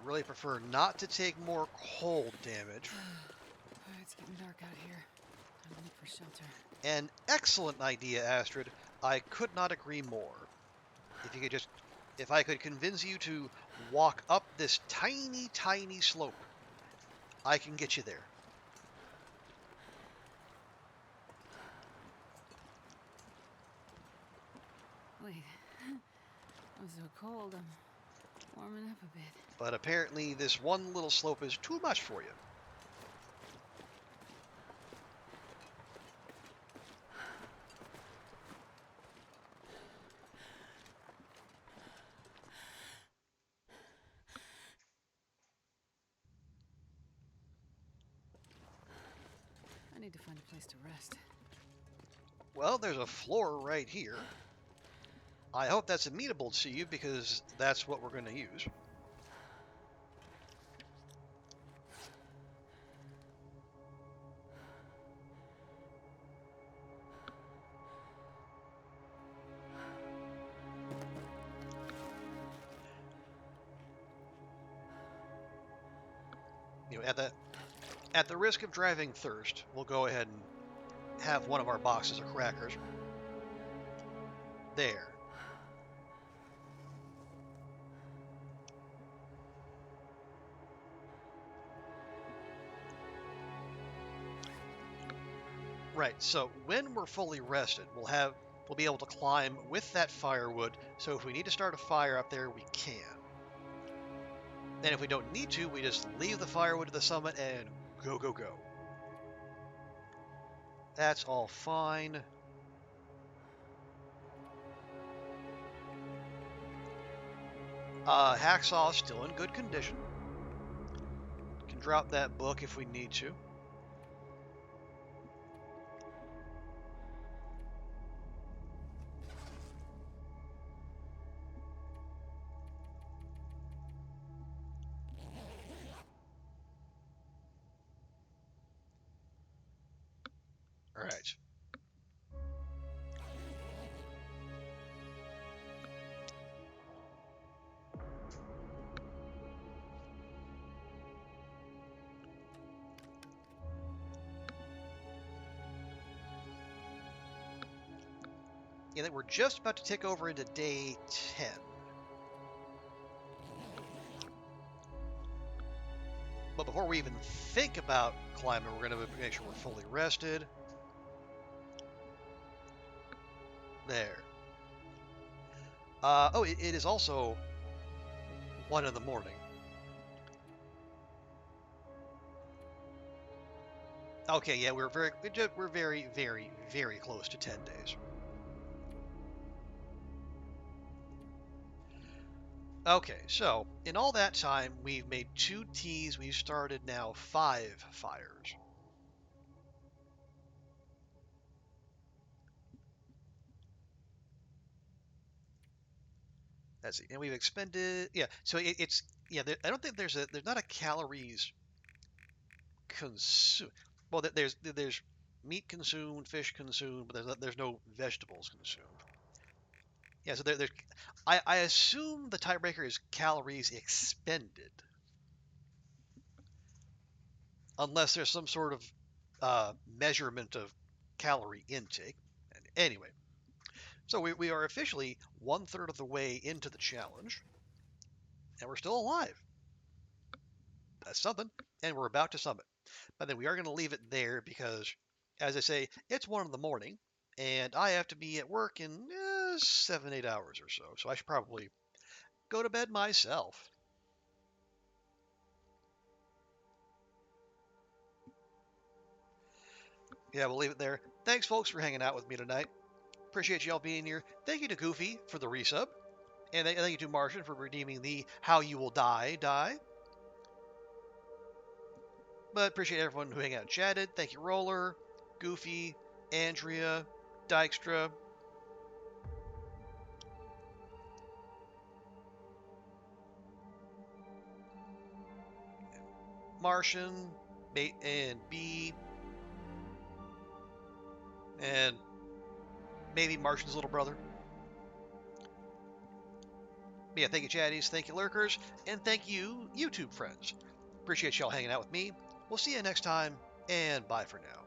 really prefer not to take more cold damage. Alright, it's getting dark out here. Time to look for shelter. An excellent idea, Astrid. I could not agree more. If you could just, if I could convince you to walk up this tiny, tiny slope, I can get you there. Wait, I'm so cold. I'm warming up a bit. But apparently, this one little slope is too much for you. I need to find a place to rest. Well, there's a floor right here. I hope that's amenable to you because that's what we're going to use. You know, at the risk of driving thirst, we'll go ahead and have one of our boxes of crackers. There. Right. So when we're fully rested, we'll be able to climb with that firewood. So if we need to start a fire up there, we can. And if we don't need to, we just leave the firewood at the summit and go, go, go. That's all fine. Hacksaw still in good condition. Can drop that book if we need to. All right. Yeah, we're just about to tick over into day 10. But before we even think about climbing, we're going to make sure we're fully rested. There. It is also 1 in the morning. Okay, yeah, we're very, very, very close to 10 days. Okay, so in all that time, we've made 2 teas. We've started now 5 fires. That's it. And we've expended, yeah. So it's yeah. I don't think there's not a calories consumed. Well, there's meat consumed, fish consumed, but there's no vegetables consumed. Yeah. So there's I assume the tiebreaker is calories expended, unless there's some sort of measurement of calorie intake. Anyway, so we are officially 1/3 of the way into the challenge, and we're still alive. That's something, and we're about to summit. But then we are going to leave it there because, as I say, it's 1 in the morning, and I have to be at work in 7, 8 hours or so. So I should probably go to bed myself. Yeah, we'll leave it there. Thanks, folks, for hanging out with me tonight. Appreciate y'all being here. Thank you to Goofy for the resub. And thank you to Martian for redeeming the How You Will Die die. But appreciate everyone who hang out and chatted. Thank you, Roller, Goofy, Andrea, Dykstra. Martian, Mate, and B, and maybe Martian's little brother. But yeah, thank you, chatties, thank you, lurkers, and thank you, YouTube friends. Appreciate y'all hanging out with me. We'll see you next time, and bye for now.